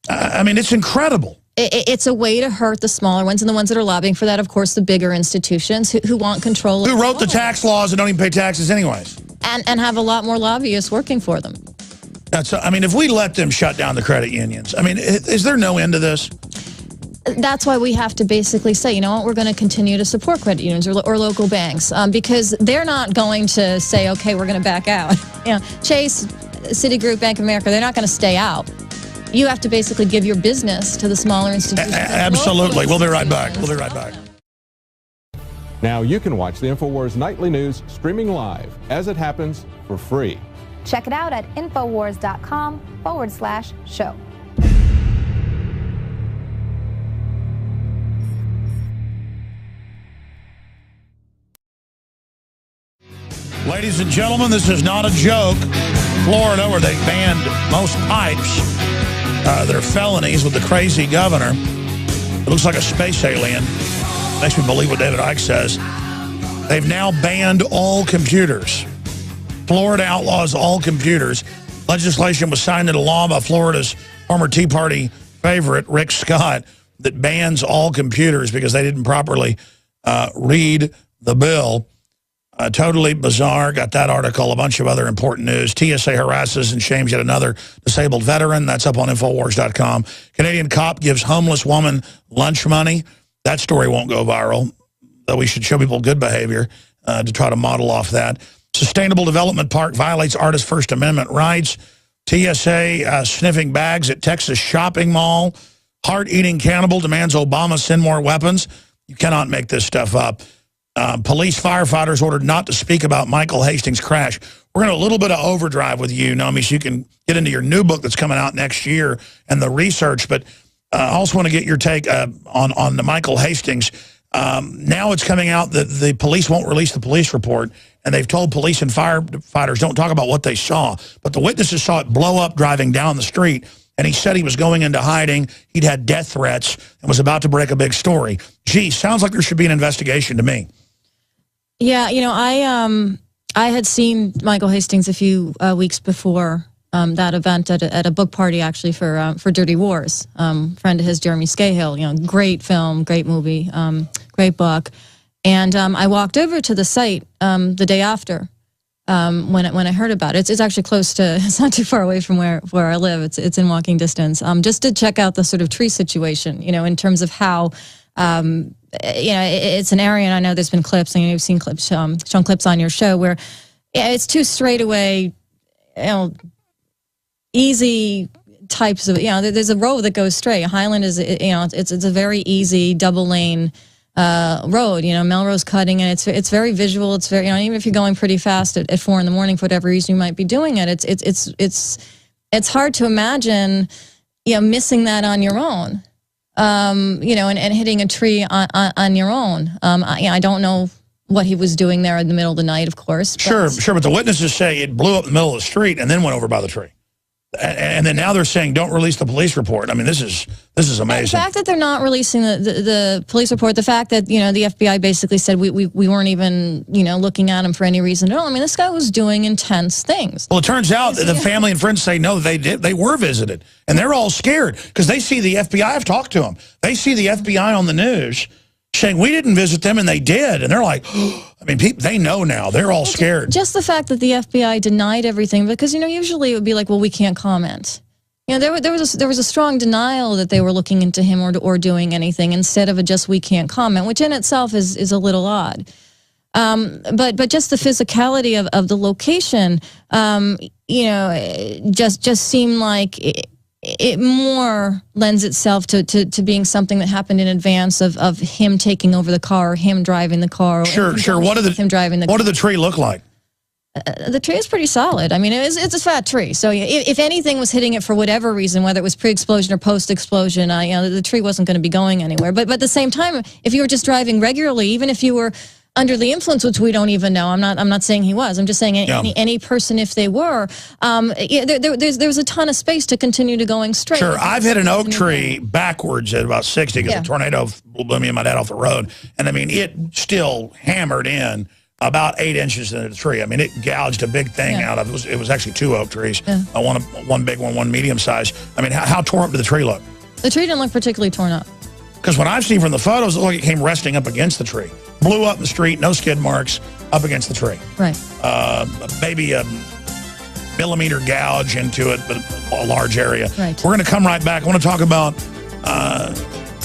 S1: I mean, it's incredible.
S2: It's a way to hurt the smaller ones, and the ones that are lobbying for that, of course, the bigger institutions who want control.
S1: Who wrote the tax laws that don't even pay taxes anyways.
S2: And have a lot more lobbyists working for them.
S1: I mean, if we let them shut down the credit unions, I mean, is there no end to this?
S2: That's why we have to basically say, you know what, we're going to continue to support credit unions or local banks because they're not going to say, okay, we're going to back out. You know, Chase, Citigroup, Bank of America, they're not going to stay out. You have to basically give your business to the smaller institutions.
S1: Absolutely. We'll be right back. We'll be right back.
S4: Now you can watch the InfoWars Nightly News streaming live as it happens for free.
S5: Check it out at Infowars.com/show.
S1: Ladies and gentlemen, this is not a joke. Florida, where they banned most pipes that are felonies with the crazy governor. It looks like a space alien. Makes me believe what David Icke says. They've now banned all computers. Florida outlaws all computers. Legislation was signed into law by Florida's former Tea Party favorite, Rick Scott, that bans all computers because they didn't properly read the bill. Totally bizarre. Got that article, a bunch of other important news. TSA harasses and shames yet another disabled veteran. That's up on Infowars.com. Canadian cop gives homeless woman lunch money. That story won't go viral, though we should show people good behavior to try to model off that. Sustainable Development Park violates artist First Amendment rights. TSA sniffing bags at Texas shopping mall. Heart-eating cannibal demands Obama send more weapons. You cannot make this stuff up. Police firefighters ordered not to speak about Michael Hastings' crash. We're going to a little bit of overdrive with you, Nomi, so you can get into your new book that's coming out next year and the research. But I also want to get your take on the Michael Hastings. Now it's coming out that the police won't release the police report, and they've told police and firefighters don't talk about what they saw. But the witnesses saw it blow up driving down the street, and he said he was going into hiding. He'd had death threats and was about to break a big story. Gee, sounds like there should be an investigation to me.
S2: Yeah, you know, I had seen Michael Hastings a few weeks before that event at a book party, actually, for Dirty Wars. Friend of his, Jeremy Scahill, you know, great film, great movie, great book. And I walked over to the site the day after when I heard about it. It's actually close to, it's not too far away from where I live. It's in walking distance. Just to check out the sort of tree situation, in terms of how, it's an area, and I know there's been clips, and you've seen clips, shown clips on your show where it's two straightaway, easy types of, there's a road that goes straight. Highland is, it's a very easy double lane road, Melrose cutting, and it's very visual. It's very, even if you're going pretty fast at 4 in the morning for whatever reason you might be doing it, it's hard to imagine, missing that on your own, and hitting a tree on your own. I don't know what he was doing there in the middle of the night, of course.
S1: Sure, but the witnesses say it blew up in the middle of the street and then went over by the tree. And then now they're saying don't release the police report. I mean, this is amazing.
S2: The fact that they're not releasing the police report, the fact that the FBI basically said we weren't even looking at him for any reason at all. I mean, this guy was doing intense things.
S1: Well, it turns out that the family and friends say no, they did. They were visited, and they're all scared because they see the FBI. I've talked to them. They see the FBI on the news saying we didn't visit them, and they did, and they're like, I mean, they know now. They're all scared.
S2: Just the fact that the FBI denied everything, because usually it would be like, well, we can't comment. There was a strong denial that they were looking into him or doing anything, instead of a just we can't comment, which in itself is a little odd. But just the physicality of the location, just seemed like it more lends itself to being something that happened in advance of him taking over the car, or him driving the car. Or
S1: sure. What did the tree look like?
S2: The tree is pretty solid. I mean, it's a fat tree. So if anything was hitting it for whatever reason, whether it was pre-explosion or post-explosion, the tree wasn't going to be going anywhere. But at the same time, if you were just driving regularly, even if you were under the influence, which we don't even know. I'm not saying he was. I'm just saying any person, if they were, there's a ton of space to continue to going straight.
S1: Sure, I've hit an oak tree backwards at about 60 because a tornado blew me and my dad off the road, and I mean it still hammered in about 8 inches into the tree. I mean it gouged a big thing out of it. It was actually 2 oak trees, one big one, one medium size. I mean how torn up did the tree look?
S2: The tree didn't look particularly torn up.
S1: Because what I've seen from the photos, it looked like it came resting up against the tree. Blew up in the street, no skid marks, up against the tree.
S2: Right.
S1: Maybe a millimeter gouge into it, but a large area.
S2: Right.
S1: We're going to come right back. I want to talk about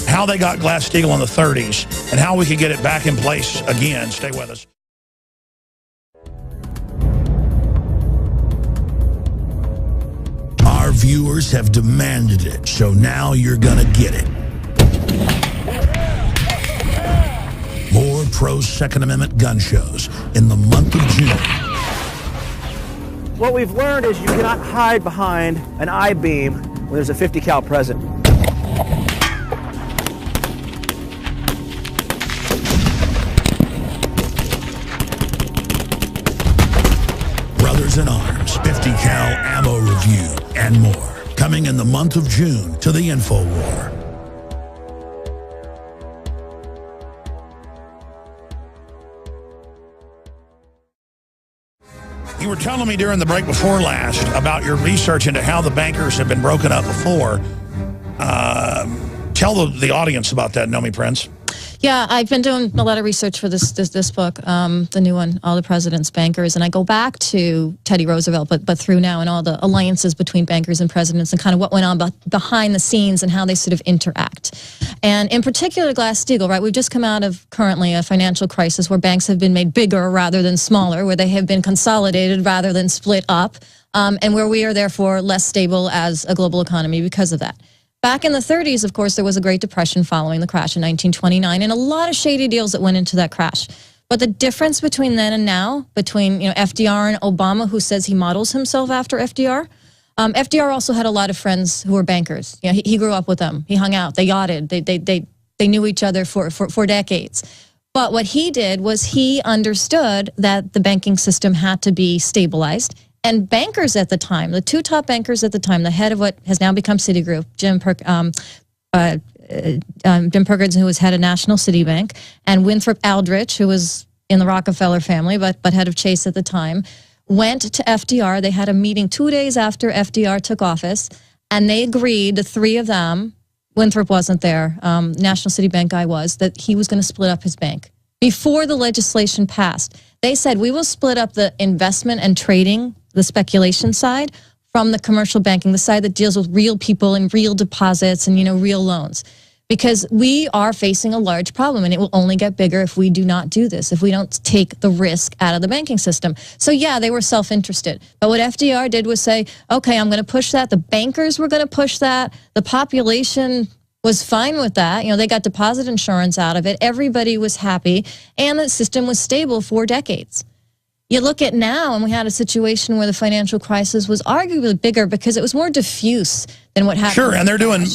S1: how they got Glass-Steagall in the 30s and how we could get it back in place again. Stay with us. Our viewers have demanded it, so now you're going to get it. More pro-Second Amendment gun shows in the month of June.
S5: What we've learned is you cannot hide behind an I-beam when there's a 50 cal present.
S1: Brothers in Arms, 50 cal ammo review, and more. Coming in the month of June to the InfoWar. You were telling me during the break before last about your research into how the bankers have been broken up before. Tell the audience about that, Nomi Prins.
S2: Yeah, I've been doing a lot of research for this book, the new one, All the President's Bankers, and I go back to Teddy Roosevelt, but through now, and all the alliances between bankers and presidents, and kind of what went on behind the scenes and how they sort of interact. And in particular, Glass-Steagall, right? We've just come out of currently a financial crisis where banks have been made bigger rather than smaller, where they have been consolidated rather than split up, and where we are therefore less stable as a global economy because of that. Back in the 30s, of course, there was a Great Depression following the crash in 1929, and a lot of shady deals that went into that crash. But the difference between then and now, between FDR and Obama, who says he models himself after FDR, FDR also had a lot of friends who were bankers. He grew up with them. He hung out. They yachted. They knew each other for decades. But what he did was he understood that the banking system had to be stabilized. And bankers at the time, the two top bankers at the time, the head of what has now become Citigroup, Jim Perkins, who was head of National City Bank, and Winthrop Aldrich, who was in the Rockefeller family, but head of Chase at the time, went to FDR. They had a meeting 2 days after FDR took office, and they agreed, the three of them, Winthrop wasn't there, National City Bank guy was, that he was going to split up his bank. Before the legislation passed, They said, we will split up the investment and trading, the speculation side, from the commercial banking, the side that deals with real people and real deposits and, real loans. Because we are facing a large problem, and it will only get bigger if we do not do this, if we don't take the risk out of the banking system. So yeah, they were self-interested. But what FDR did was say, okay, I'm going to push that. The bankers were going to push that. The population was fine with that. They got deposit insurance out of it. Everybody was happy, and the system was stable for decades. You look at now, and we had a situation where the financial crisis was arguably bigger because it was more diffuse than what happened.
S1: Sure, and they're doing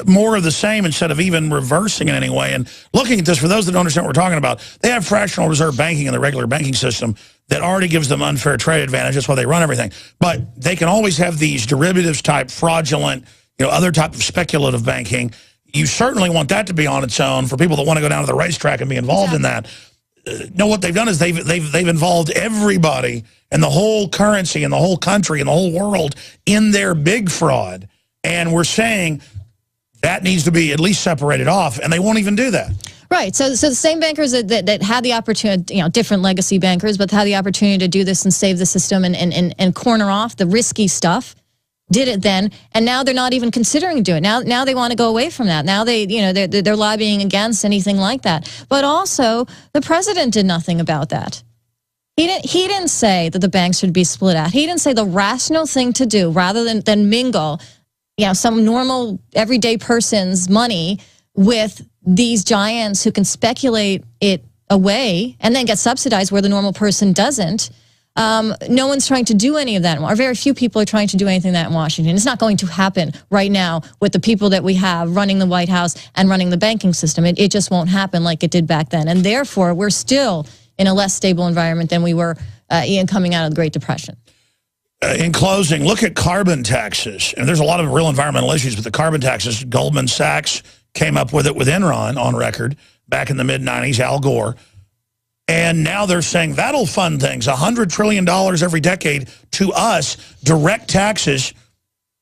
S1: more of the same instead of even reversing it anyway. And looking at this, for those that don't understand what we're talking about, they have fractional reserve banking in the regular banking system that already gives them unfair trade advantage. That's why they run everything. But they can always have these derivatives type, fraudulent, other type of speculative banking. You certainly want that to be on its own for people that want to go down to the racetrack and be involved in that. No, what they've done is they've involved everybody and the whole currency and the whole country and the whole world in their big fraud. And we're saying that needs to be at least separated off, and they won't even do that.
S2: Right. So the same bankers that had the opportunity, different legacy bankers, but had the opportunity to do this and save the system and corner off the risky stuff, did it then, and now they're not even considering doing it. Now they want to go away from that. Now they're lobbying against anything like that. But also, the president did nothing about that. He didn't say that the banks should be split out. He didn't say the rational thing to do, rather than mingle, some normal everyday person's money with these giants who can speculate it away and then get subsidized where the normal person doesn't. No one's trying to do any of that, or very few people are trying to do anything of that in Washington. It's not going to happen right now with the people that we have running the White House and running the banking system. It just won't happen like it did back then. And therefore, we're still in a less stable environment than we were coming out of the Great Depression.
S1: In closing, look at carbon taxes. And there's a lot of real environmental issues with the carbon taxes. Goldman Sachs came up with it with Enron on record back in the mid-90s, Al Gore. And now they're saying that'll fund things, $100 trillion every decade to us, direct taxes.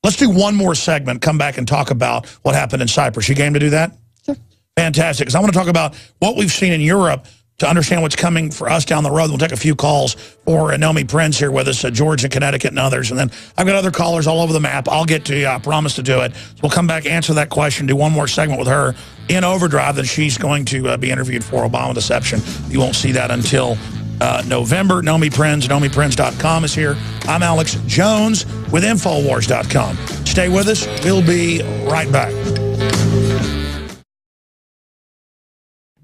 S1: Let's do one more segment, come back and talk about what happened in Cyprus. You game to do that?
S2: Sure.
S1: Fantastic, because I want to talk about what we've seen in Europe to understand what's coming for us down the road. We'll take a few calls for Nomi Prins here with us, Georgia, Connecticut, and others. And then I've got other callers all over the map. I'll get to you. I promise to do it. So we'll come back, answer that question, do one more segment with her in overdrive that she's going to be interviewed for Obama Deception. You won't see that until November. Nomi Prins, NomiPrins.com is here. I'm Alex Jones with Infowars.com. Stay with us. We'll be right back.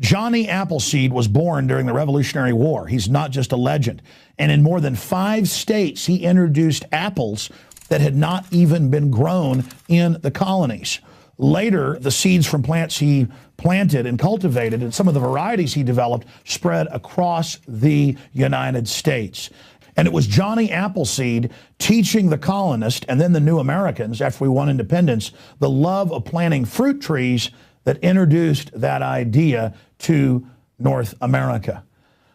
S1: Johnny Appleseed was born during the Revolutionary War. He's not just a legend. And in more than 5 states, he introduced apples that had not even been grown in the colonies. Later, the seeds from plants he planted and cultivated and some of the varieties he developed spread across the United States. And it was Johnny Appleseed teaching the colonists and then the new Americans, after we won independence, the love of planting fruit trees that introduced that idea to North America.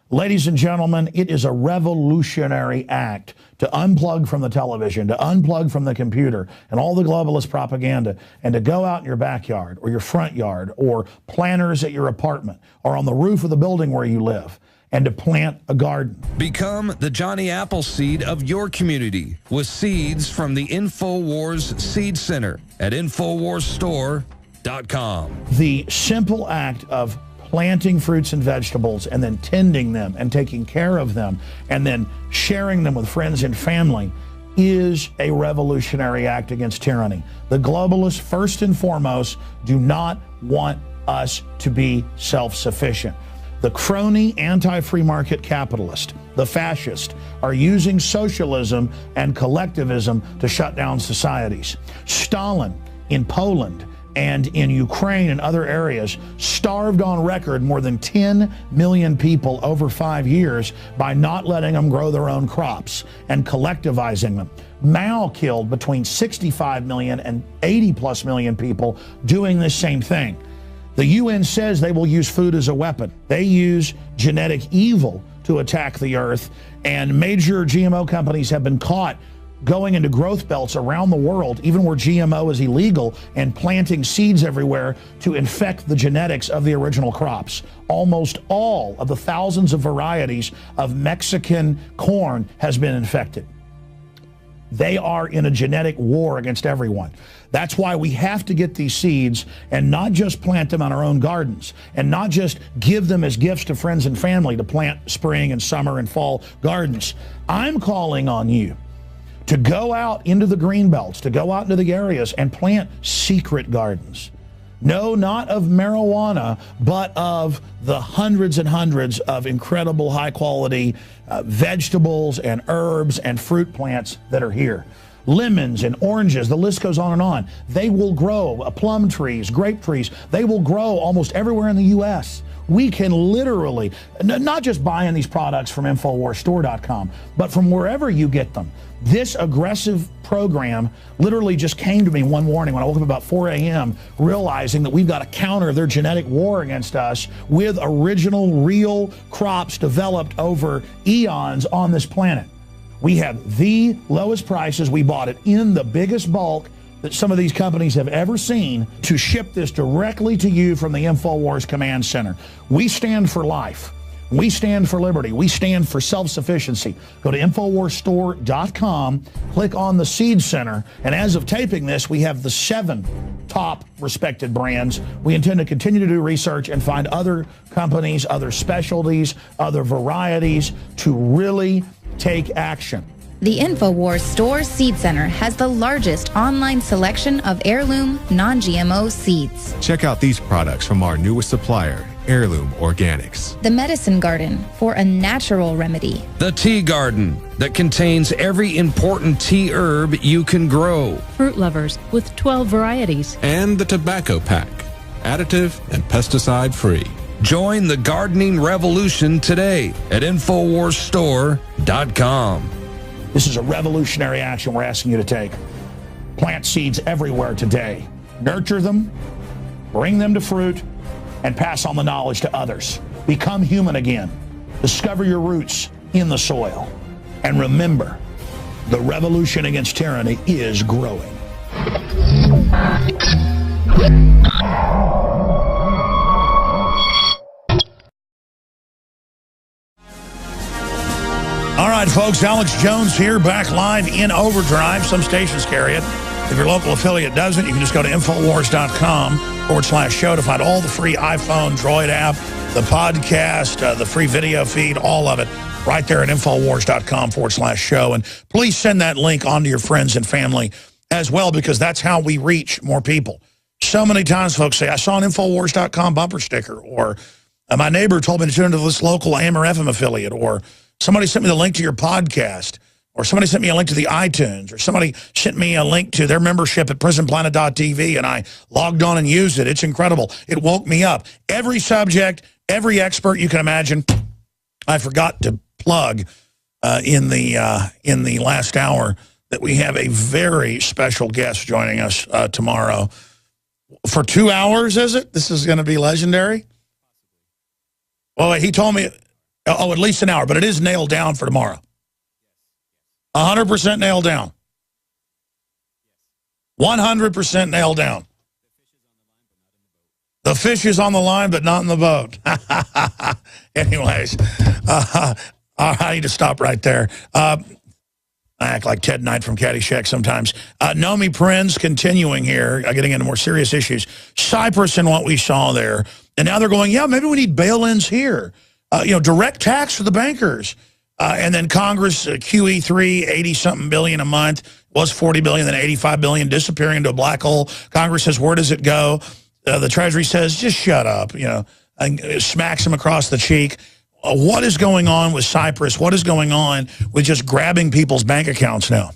S1: Ladies and gentlemen, it is a revolutionary act to unplug from the television, to unplug from the computer and all the globalist propaganda, and to go out in your backyard or your front yard or planters at your apartment or on the roof of the building where you live, and to plant a garden.
S6: Become the Johnny Appleseed of your community with seeds from the InfoWars Seed Center at InfoWarsStore.com.
S1: The simple act of planting fruits and vegetables and then tending them and taking care of them and then sharing them with friends and family is a revolutionary act against tyranny. The globalists, first and foremost, do not want us to be self-sufficient. The crony anti-free market capitalist, the fascist, are using socialism and collectivism to shut down societies. Stalin in Poland and in Ukraine and other areas starved on record more than 10 million people over 5 years by not letting them grow their own crops and collectivizing them. Mao killed between 65 million and 80+ million people doing this same thing. The UN says they will use food as a weapon. They use genetic evil to attack the earth, and major GMO companies have been caught going into growth belts around the world, even where GMO is illegal, and planting seeds everywhere to infect the genetics of the original crops. Almost all of the thousands of varieties of Mexican corn has been infected. They are in a genetic war against everyone. That's why we have to get these seeds and not just plant them on our own gardens and not just give them as gifts to friends and family to plant spring and summer and fall gardens. I'm calling on you to go out into the green belts, to go out into the areas and plant secret gardens. No, not of marijuana, but of the hundreds and hundreds of incredible high-quality vegetables and herbs and fruit plants that are here. Lemons and oranges, the list goes on and on. They will grow, plum trees, grape trees, they will grow almost everywhere in the U.S. We can literally, not just buying these products from InfoWarsStore.com, but from wherever you get them. This aggressive program literally just came to me one morning when I woke up about 4 a.m. realizing that we've got to counter their genetic war against us with original, real crops developed over eons on this planet. We have the lowest prices. We bought it in the biggest bulk that some of these companies have ever seen to ship this directly to you from the InfoWars Command Center. We stand for life. We stand for liberty. We stand for self-sufficiency. Go to InfoWarsStore.com, click on the Seed Center, and as of taping this, we have the 7 top respected brands. We intend to continue to do research and find other companies, other specialties, other varieties to really take action.
S7: The InfoWars Store Seed Center has the largest online selection of heirloom, non-GMO seeds.
S8: Check out these products from our newest supplier, Heirloom Organics.
S7: The Medicine Garden for a natural remedy.
S6: The Tea Garden that contains every important tea herb you can grow.
S9: Fruit Lovers with 12 varieties.
S8: And the Tobacco Pack, additive and pesticide free.
S6: Join the gardening revolution today at InfoWarsStore.com.
S1: This is a revolutionary action we're asking you to take. Plant seeds everywhere today. Nurture them, bring them to fruit, and pass on the knowledge to others. Become human again. Discover your roots in the soil. And remember, the revolution against tyranny is growing. All right, folks, Alex Jones here, back live in overdrive. Some stations carry it. If your local affiliate doesn't, you can just go to Infowars.com/show to find all the free iPhone, Droid app, the podcast, the free video feed, all of it, right there at Infowars.com/show. And please send that link on to your friends and family as well, because that's how we reach more people. So many times folks say, I saw an Infowars.com bumper sticker, or my neighbor told me to tune into this local AM or FM affiliate, or somebody sent me the link to your podcast, or somebody sent me a link to the iTunes, or somebody sent me a link to their membership at prisonplanet.tv, and I logged on and used it. It's incredible. It woke me up. Every subject, every expert you can imagine, I forgot to plug in the last hour that we have a very special guest joining us tomorrow. For 2 hours, is it? This is going to be legendary? Well, he told me... Oh, at least an hour, but it is nailed down for tomorrow. 100% nailed down. 100% nailed down. The fish is on the line, but not in the boat. Anyways, I need to stop right there. I act like Ted Knight from Caddyshack sometimes. Nomi Prins continuing here, getting into more serious issues. Cyprus and what we saw there. And now they're going, yeah, maybe we need bail-ins here. Direct tax for the bankers. And then Congress, QE3, 80-something billion a month, was 40 billion, then 85 billion, disappearing into a black hole. Congress says, where does it go? The Treasury says, just shut up, and smacks him across the cheek. What is going on with Cyprus? What is going on with just grabbing people's bank accounts now?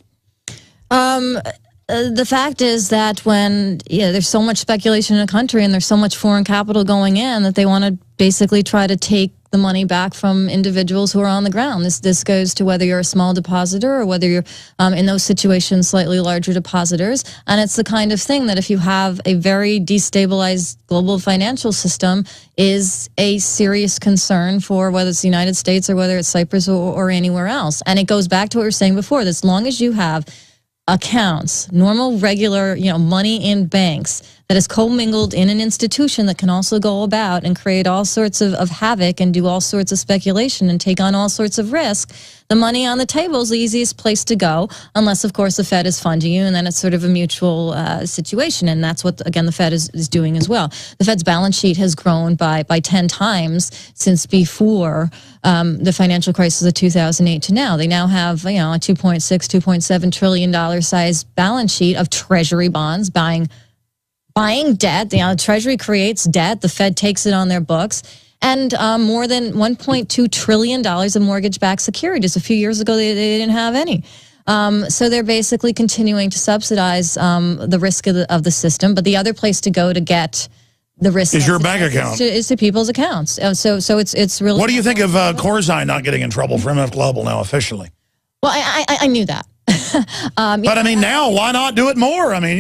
S2: The fact is that when there's so much speculation in a country and there's so much foreign capital going in, that they want to basically try to take the money back from individuals who are on the ground. This goes to whether you're a small depositor or whether you're, in those situations, slightly larger depositors. And it's the kind of thing that if you have a very destabilized global financial system is a serious concern for whether it's the United States or whether it's Cyprus or anywhere else. And it goes back to what we were saying before, that as long as you have accounts, normal, regular, money in banks that is commingled in an institution that can also go about and create all sorts of havoc and do all sorts of speculation and take on all sorts of risk, the money on the table is the easiest place to go, unless, of course, the Fed is funding you, and then it's sort of a mutual situation, and that's what, again, the Fed is doing as well. The Fed's balance sheet has grown by 10 times since before the financial crisis of 2008 to now. They now have, a $2.6, $2.7 trillion size balance sheet of treasury bonds, buying debt. The Treasury creates debt. The Fed takes it on their books. And more than $1.2 trillion of mortgage-backed securities. A few years ago, they didn't have any. So they're basically continuing to subsidize the risk of the system. But the other place to go to get the risk
S1: is your bank account.
S2: Is to people's accounts. So it's really.
S1: What do you think of Corzine not getting in trouble for MF Global now officially?
S2: Well, I knew that.
S1: But I mean, now why not do it more? I mean,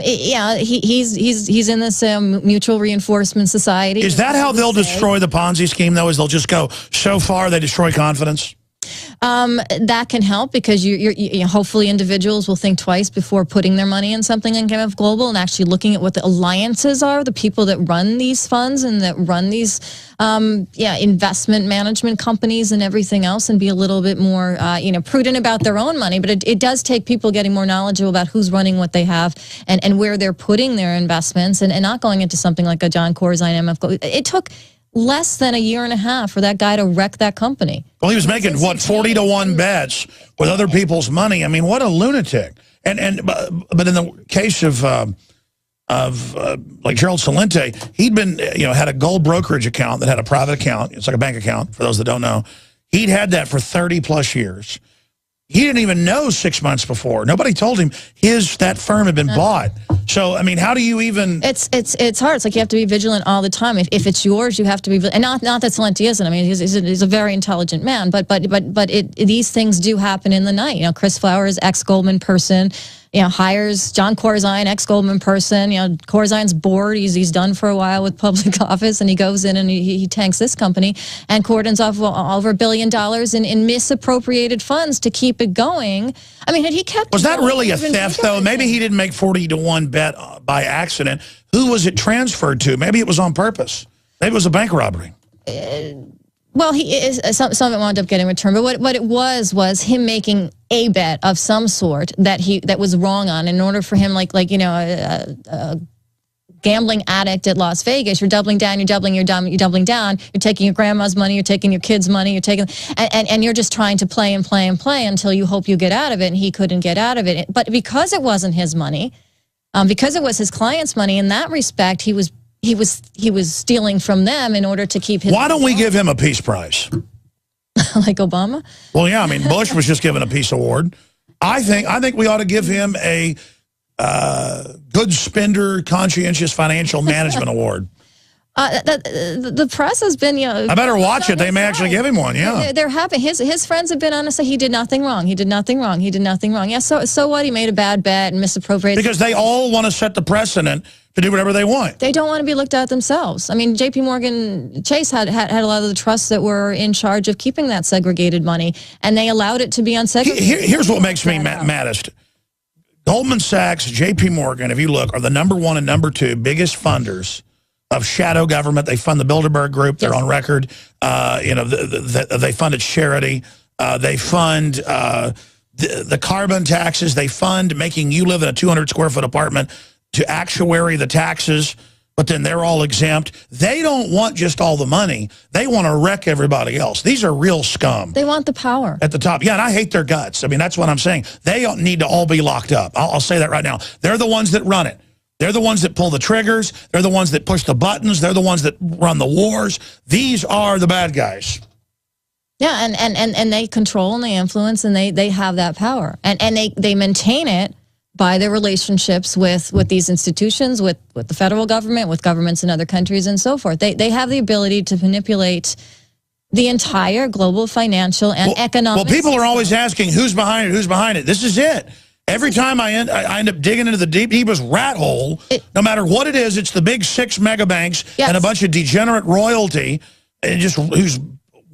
S2: yeah, he's in this mutual reinforcement society.
S1: Is that how they'll destroy the Ponzi scheme, though, is they'll just go so far they destroy confidence?
S2: That can help because you hopefully individuals will think twice before putting their money in something in KMF Global and actually looking at what the alliances are, the people that run these funds and that run these investment management companies and everything else, and be a little bit more prudent about their own money. But it does take people getting more knowledgeable about who's running what they have and where they're putting their investments and not going into something like a John Corzine MF Global. It took less than a year and a half for that guy to wreck that company.
S1: Well, he was making, 40-to-1 bets with other people's money. I mean, what a lunatic. But in the case of like Gerald Celente, he'd been, had a gold brokerage account that had a private account. It's like a bank account, for those that don't know. He'd had that for 30-plus years. He didn't even know 6 months before. Nobody told him that firm had been bought. So, I mean, how do you even...
S2: It's hard. It's like you have to be vigilant all the time. If it's yours, you have to be... And not that Celente isn't. I mean, he's a very intelligent man. But these things do happen in the night. Chris Flowers, ex-Goldman person, hires John Corzine, ex-Goldman person. Corzine's bored. He's done for a while with public office, and he goes in and he tanks this company and cordons off over $1 billion in misappropriated funds to keep it going. I mean, had he kept...
S1: Was that really a theft, though? Maybe he didn't make 40-to-1 bet by accident. Who was it transferred to? Maybe it was on purpose. Maybe it was a bank robbery.
S2: Well, some of it wound up getting returned, but what it was him making a bet of some sort that was wrong on. In order for him, a gambling addict at Las Vegas, you're doubling down, you're doubling down, you're taking your grandma's money, you're taking your kids' money, and you're just trying to play and play and play until you hope you get out of it, and he couldn't get out of it. But because it wasn't his money, because it was his client's money, in that respect, he was stealing from them in order to keep his...
S1: Why don't we give him a Peace Prize?
S2: Like Obama?
S1: Well, yeah, I mean, Bush was just given a Peace Award. I think we ought to give him a Good Spender Conscientious Financial Management Award.
S2: The press has been,
S1: I better watch it. They may actually give him one, yeah.
S2: They're happy. His friends have been on to say he did nothing wrong. He did nothing wrong. He did nothing wrong. Yeah, so what? He made a bad bet and misappropriated.
S1: Because they all want to set the precedent to do whatever they want.
S2: They don't want to be looked at themselves. I mean, J.P. Morgan Chase had a lot of the trusts that were in charge of keeping that segregated money, and they allowed it to be unsegregated.
S1: Here's what makes me maddest. Goldman Sachs, J.P. Morgan, if you look, are the #1 and #2 biggest funders of shadow government. They fund the Bilderberg Group. They're on record. They funded charity. They fund the carbon taxes. They fund making you live in a 200-square-foot apartment to actuary the taxes, but then they're all exempt. They don't want just all the money. They want to wreck everybody else. These are real scum.
S2: They want the power.
S1: At the top. Yeah, and I hate their guts. I mean, that's what I'm saying. They don't need to all be locked up. I'll say that right now. They're the ones that run it. They're the ones that pull the triggers. They're the ones that push the buttons. They're the ones that run the wars. These are the bad guys.
S2: Yeah, and they control and they influence and they have that power. And they maintain it by their relationships with these institutions, with the federal government, with governments in other countries, and so forth. They have the ability to manipulate the entire global financial and economic
S1: Well, people
S2: system.
S1: are always asking, who's behind it, who's behind it? This is it. Every time I end up digging into the deepest rat hole, no matter what it is, it's the big 6 mega banks and a bunch of degenerate royalty, and just whose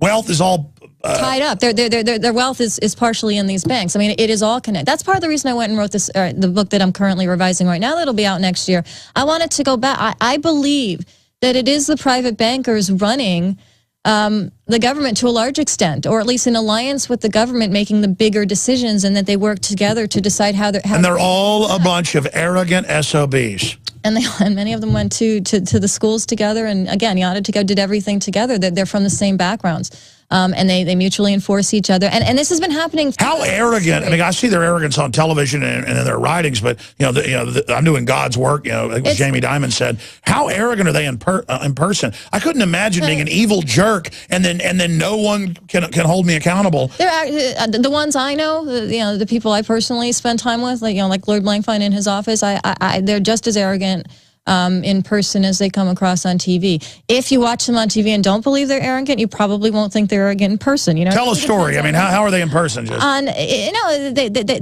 S1: wealth is all
S2: tied up. Their wealth is partially in these banks. I mean, it is all connected. That's part of the reason I went and wrote this, the book that I'm currently revising right now. That'll be out next year. I wanted to go back. I believe that it is the private bankers running the government to a large extent, or at least in alliance with the government, making the bigger decisions, and that they work together to decide how they're.
S1: And they're all a bunch of arrogant SOBs.
S2: And many of them went to the schools together, and again, Yanatico did everything together. They're from the same backgrounds. And they mutually enforce each other. And this has been happening. How
S1: arrogant? I mean, I see their arrogance on television and in their writings, but I'm doing God's work. Like Jamie Dimon said, how arrogant are they in person? I couldn't imagine being an evil jerk and then no one can hold me accountable.
S2: The ones I know, the people I personally spend time with, like Lord Blankfein in his office, they're just as arrogant in person as they come across on TV. If you watch them on TV and don't believe they're arrogant, you probably won't think they're arrogant in person.
S1: Tell a story. I mean, how are they in person? Just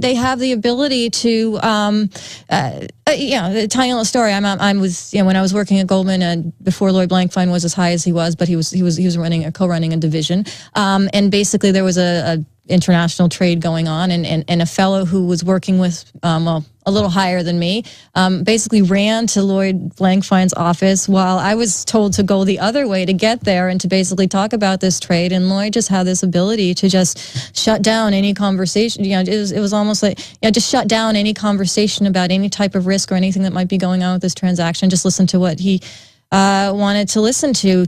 S2: they have the ability to, tell you a story. I was when I was working at Goldman, before Lloyd Blankfein was as high as he was, but he was co-running a division, and basically there was a international trade going on, and a fellow who was working with, a little higher than me, basically ran to Lloyd Blankfein's office while I was told to go the other way to get there and to basically talk about this trade. And Lloyd just had this ability to just shut down any conversation. It was almost like, just shut down any conversation about any type of risk or anything that might be going on with this transaction. Just listen to what he wanted to listen to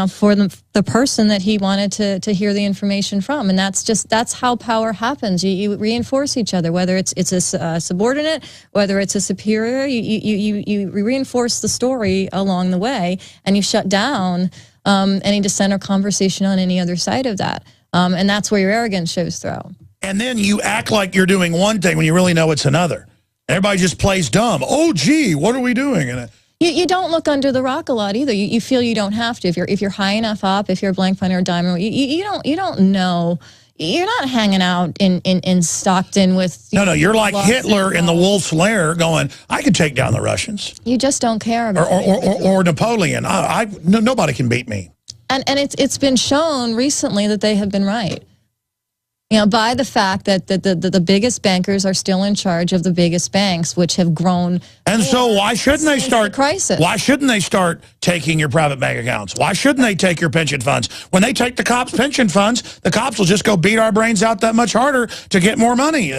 S2: for the person that he wanted to hear the information from. And that's how power happens. You reinforce each other, whether it's a subordinate, whether it's a superior. You reinforce the story along the way, and you shut down any dissent or conversation on any other side of that. And that's where your arrogance shows through.
S1: And then you act like you're doing one thing when you really know it's another. Everybody just plays dumb. Oh, gee, what are we doing? And
S2: you don't look under the rock a lot either. You feel you don't have to. If you're high enough up, if you're a Blankfein or a Diamond, you don't know. You're not hanging out in Stockton with.
S1: No, you're like Hitler in the Wolf's Lair, going, I could take down the Russians.
S2: You just don't care about
S1: or Napoleon. Nobody can beat me.
S2: And it's been shown recently that they have been right. By the fact that the biggest bankers are still in charge of the biggest banks, which have grown. And
S1: so why shouldn't they start
S2: crisis?
S1: Why shouldn't they start taking your private bank accounts? Why shouldn't they take your pension funds? When they take the cops' pension funds, the cops will just go beat our brains out that much harder to get more money.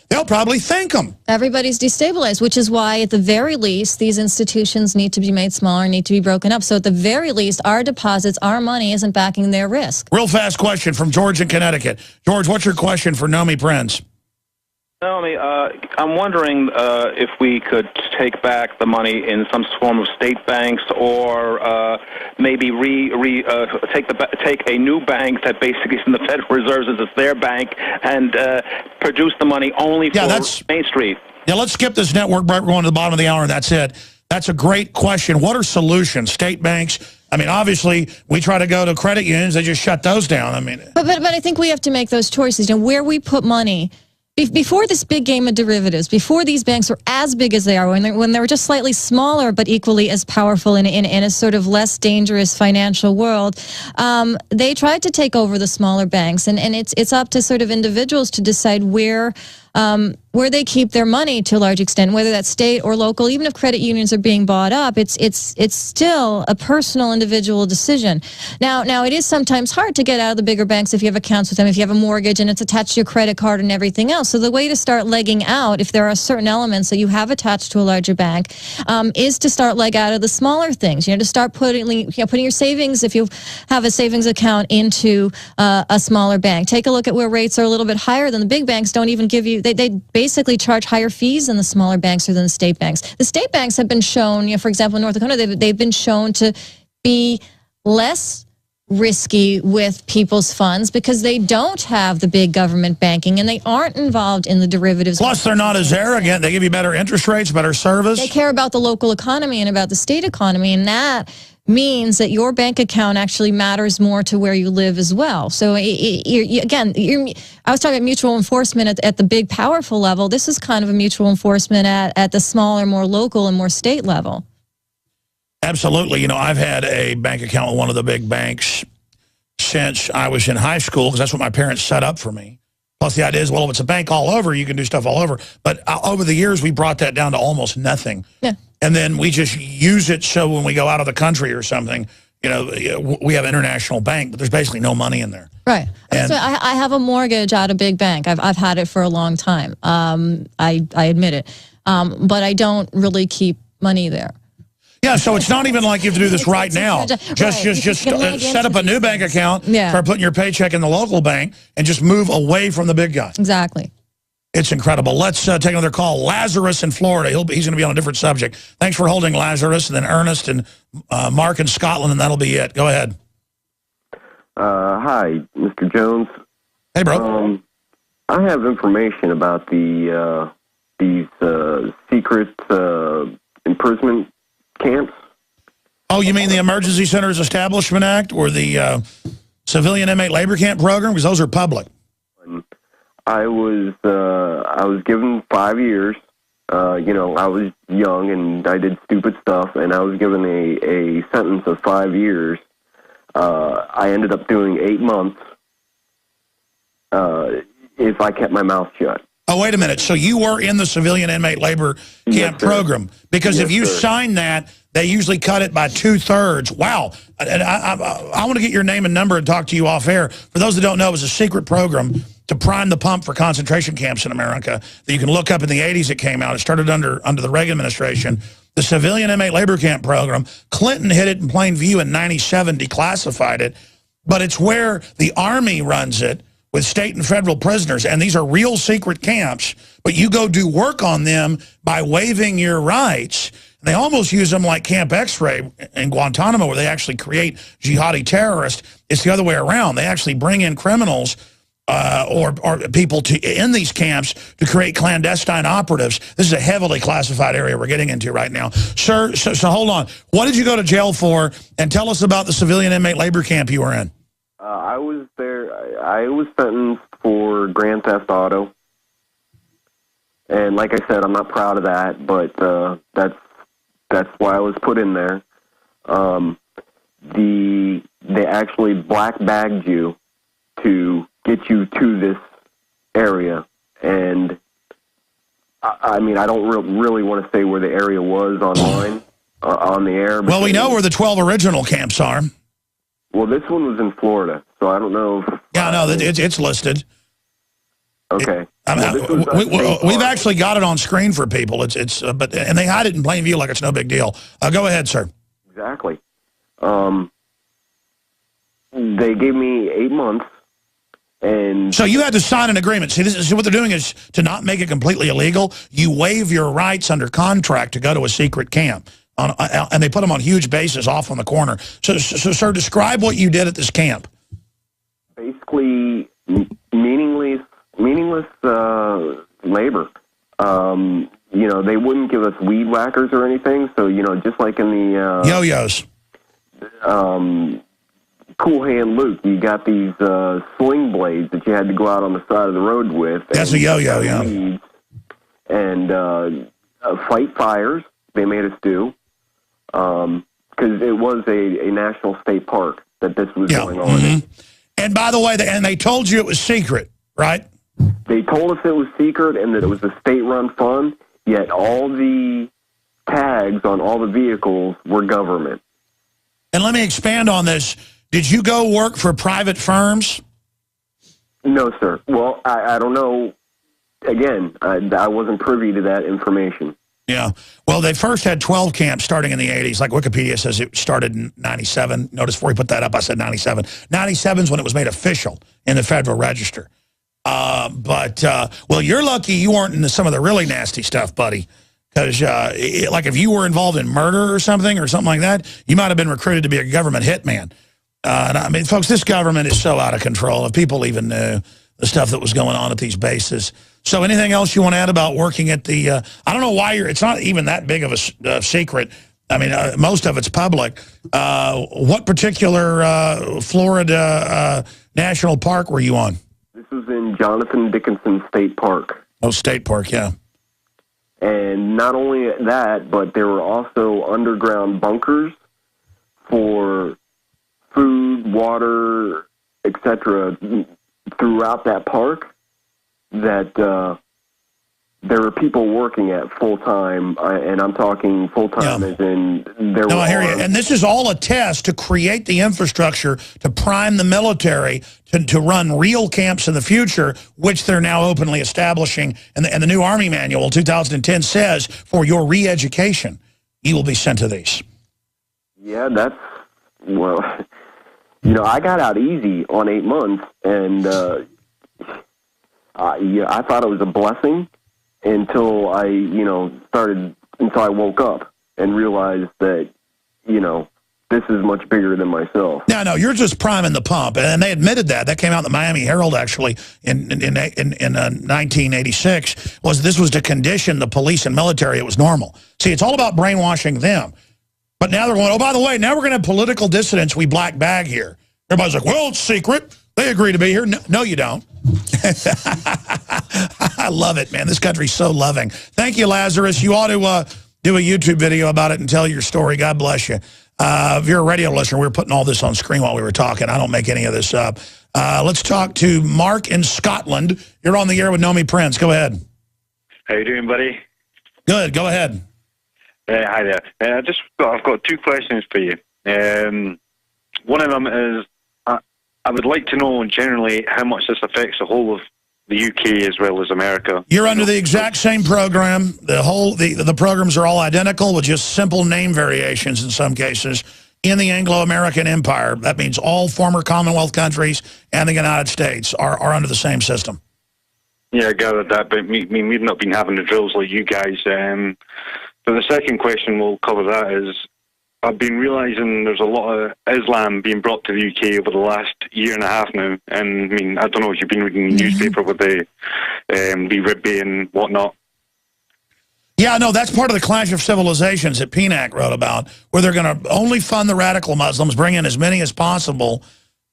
S1: They'll probably thank them.
S2: Everybody's destabilized, which is why at the very least these institutions need to be made smaller, need to be broken up. So at the very least, our deposits, our money isn't backing their risk.
S1: Real fast question from George in Connecticut. George, what's your question for Nomi Prins?
S10: Nomi, I'm wondering if we could take back the money in some form of state banks, or maybe take a new bank that basically is in the Federal Reserve, as it's their bank, and produce the money only for Main Street.
S1: Yeah, let's skip this network break. We're going to the bottom of the hour, and that's it. That's a great question. What are solutions? State banks? I mean, obviously, we try to go to credit unions. They just shut those down. I mean,
S2: but I think we have to make those choices. Where we put money. Before this big game of derivatives, before these banks were as big as they are, when they were just slightly smaller but equally as powerful in a sort of less dangerous financial world, they tried to take over the smaller banks, and it's up to sort of individuals to decide where they keep their money to a large extent, whether that's state or local. Even if credit unions are being bought up, it's still a personal, individual decision. Now it is sometimes hard to get out of the bigger banks if you have accounts with them, if you have a mortgage and it's attached to your credit card and everything else. So the way to start legging out, if there are certain elements that you have attached to a larger bank, is to start leg out of the smaller things. To start putting your savings, if you have a savings account, into a smaller bank. Take a look at where rates are a little bit higher than the big banks. Don't even give you. They basically charge higher fees than the smaller banks or than the state banks. The state banks have been shown, for example, in North Dakota, they've been shown to be less risky with people's funds because they don't have the big government banking and they aren't involved in the derivatives.
S1: Plus, they're not as arrogant. They give you better interest rates, better service.
S2: They care about the local economy and about the state economy, and that means that your bank account actually matters more to where you live as well. So again, I was talking about mutual enforcement at the big, powerful level. This is kind of a mutual enforcement at the smaller, more local and more state level.
S1: Absolutely. You know, I've had a bank account with one of the big banks since I was in high school because that's what my parents set up for me. Plus, the idea is, well, if it's a bank all over, you can do stuff all over. But over the years, we brought that down to almost nothing. Yeah. And then we just use it so when we go out of the country or something, you know, we have an international bank, but there's basically no money in there.
S2: Right. And so I have a mortgage at a big bank. I've had it for a long time. I admit it. But I don't really keep money there.
S1: Yeah, so it's not even like you have to do this right now. Just set up a new bank account, start putting your paycheck in the local bank, and just move away from the big guy.
S2: Exactly.
S1: It's incredible. Let's take another call. Lazarus in Florida. He's going to be on a different subject. Thanks for holding, Lazarus, and then Ernest and Mark in Scotland, and that'll be it. Go ahead.
S11: Hi, Mr. Jones.
S1: Hey, bro.
S11: I have information about these secret imprisonment camps.
S1: Oh, you mean the Emergency Centers Establishment Act or the Civilian Inmate Labor Camp Program? Because those are public.
S11: I was given 5 years. You know, I was young and I did stupid stuff, and I was given a sentence of 5 years. I ended up doing 8 months if I kept my mouth shut.
S1: Oh, wait a minute. So you were in the Civilian Inmate Labor Camp Program. Because if you sign that, they usually cut it by 2/3. Wow. And I want to get your name and number and talk to you off air. For those that don't know, it was a secret program to prime the pump for concentration camps in America that you can look up. In the 80s it came out. It started under the Reagan administration. The Civilian Inmate Labor Camp Program. Clinton hid it in plain view in 97, declassified it. But it's where the Army runs it with state and federal prisoners, and these are real secret camps, but you go do work on them by waiving your rights. They almost use them like Camp X-Ray in Guantanamo, where they actually create jihadi terrorists. It's the other way around. They actually bring in criminals or people in these camps to create clandestine operatives. This is a heavily classified area we're getting into right now. Sir, so hold on. What did you go to jail for? And tell us about the Civilian Inmate Labor Camp you were in.
S11: I was there. I was sentenced for grand theft auto, and like I said, I'm not proud of that, but that's why I was put in there. They actually black bagged you to get you to this area, and I mean, I don't really want to say where the area was online on the air.
S1: Well, we know where the 12 original camps are.
S11: Well, this one was in Florida, so I don't know if...
S1: Yeah, no, it's listed.
S11: Okay.
S1: We've actually got it on screen for people. And they hide it in plain view like it's no big deal. Go ahead, sir.
S11: Exactly. They gave me 8 months, and... So
S1: you had to sign an agreement. See, what they're doing is to not make it completely illegal, you waive your rights under contract to go to a secret camp. And they put them on huge bases off on the corner. So, sir, describe what you did at this camp.
S11: Basically, meaningless labor. You know, they wouldn't give us weed whackers or anything. So, you know, just like in the...
S1: yo-yos.
S11: Cool Hand Luke, you got these sling blades that you had to go out on the side of the road with.
S1: That's a yo-yo, yeah.
S11: And fight fires, they made us do. Because it was a national state park that this was going on in.
S1: And by the way, they told you it was secret, right?
S11: They told us it was secret and that it was a state-run fund, yet all the tags on all the vehicles were government.
S1: And let me expand on this. Did you go work for private firms?
S11: No, sir. Well, I don't know. Again, I wasn't privy to that information.
S1: Yeah. Well, they first had 12 camps starting in the 80s. Like Wikipedia says it started in 97. Notice before he put that up, I said 97. 97 is when it was made official in the Federal Register. Well, you're lucky you weren't into some of the really nasty stuff, buddy. Because, like, if you were involved in murder or something like that, you might have been recruited to be a government hitman. And I mean, folks, this government is so out of control. If people even knew the stuff that was going on at these bases. So anything else you want to add about working at the, I don't know why it's not even that big of a secret. I mean, most of it's public. What particular Florida national park were you on?
S11: This was in Jonathan Dickinson State Park.
S1: Oh, State Park, yeah.
S11: And not only that, but there were also underground bunkers for food, water, etc. throughout that park that there were people working at full-time, and I'm talking full-time as in there were...
S1: No, I hear you. And this is all a test to create the infrastructure to prime the military to run real camps in the future, which they're now openly establishing. And the new Army Manual, 2010, says, for your re-education, you will be sent to these.
S11: Yeah, that's... Well, you know, I got out easy on 8 months, and I thought it was a blessing until I woke up and realized that, you know, this is much bigger than myself.
S1: No, you're just priming the pump, and they admitted that. That came out in the Miami Herald, actually, in 1986, this was to condition the police and military. It was normal. See, it's all about brainwashing them. But now they're going, oh, by the way, now we're going to have political dissidents we black bag here. Everybody's like, well, it's secret. They agree to be here. No, you don't. I love it, man. This country's so loving. Thank you, Lazarus. You ought to do a YouTube video about it and tell your story. God bless you. If you're a radio listener, we were putting all this on screen while we were talking. I don't make any of this up. Let's talk to Mark in Scotland. You're on the air with Nomi Prins. Go ahead.
S12: How you doing, buddy?
S1: Good. Go ahead.
S12: Hi there. I've got two questions for you. One of them is, I would like to know generally how much this affects the whole of the UK as well as America.
S1: You're under the exact same program. The programs are all identical with just simple name variations in some cases in the Anglo-American Empire. That means all former Commonwealth countries and the United States are under the same system.
S12: Yeah, I gathered that, but we've not been having the drills like you guys. But the second question we'll cover that is, I've been realising there's a lot of Islam being brought to the UK over the last year and a half now. And I mean, I don't know if you've been reading the newspaper with the Ribby and whatnot.
S1: Yeah, no, that's part of the Clash of Civilizations that PNAC wrote about, where they're going to only fund the radical Muslims, bring in as many as possible,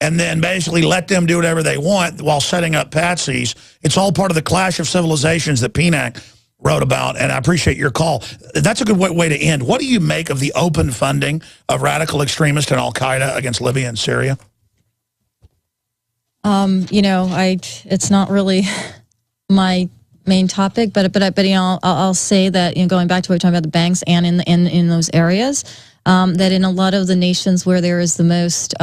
S1: and then basically let them do whatever they want while setting up patsies. It's all part of the Clash of Civilizations that PNAC wrote about, and I appreciate your call. That's a good way to end. What do you make of the open funding of radical extremists and Al-Qaeda against Libya and Syria?
S2: You know, it's not really my main topic, but you know, I'll say that, you know, going back to what we're talking about the banks and in those areas, that in a lot of the nations where there is the most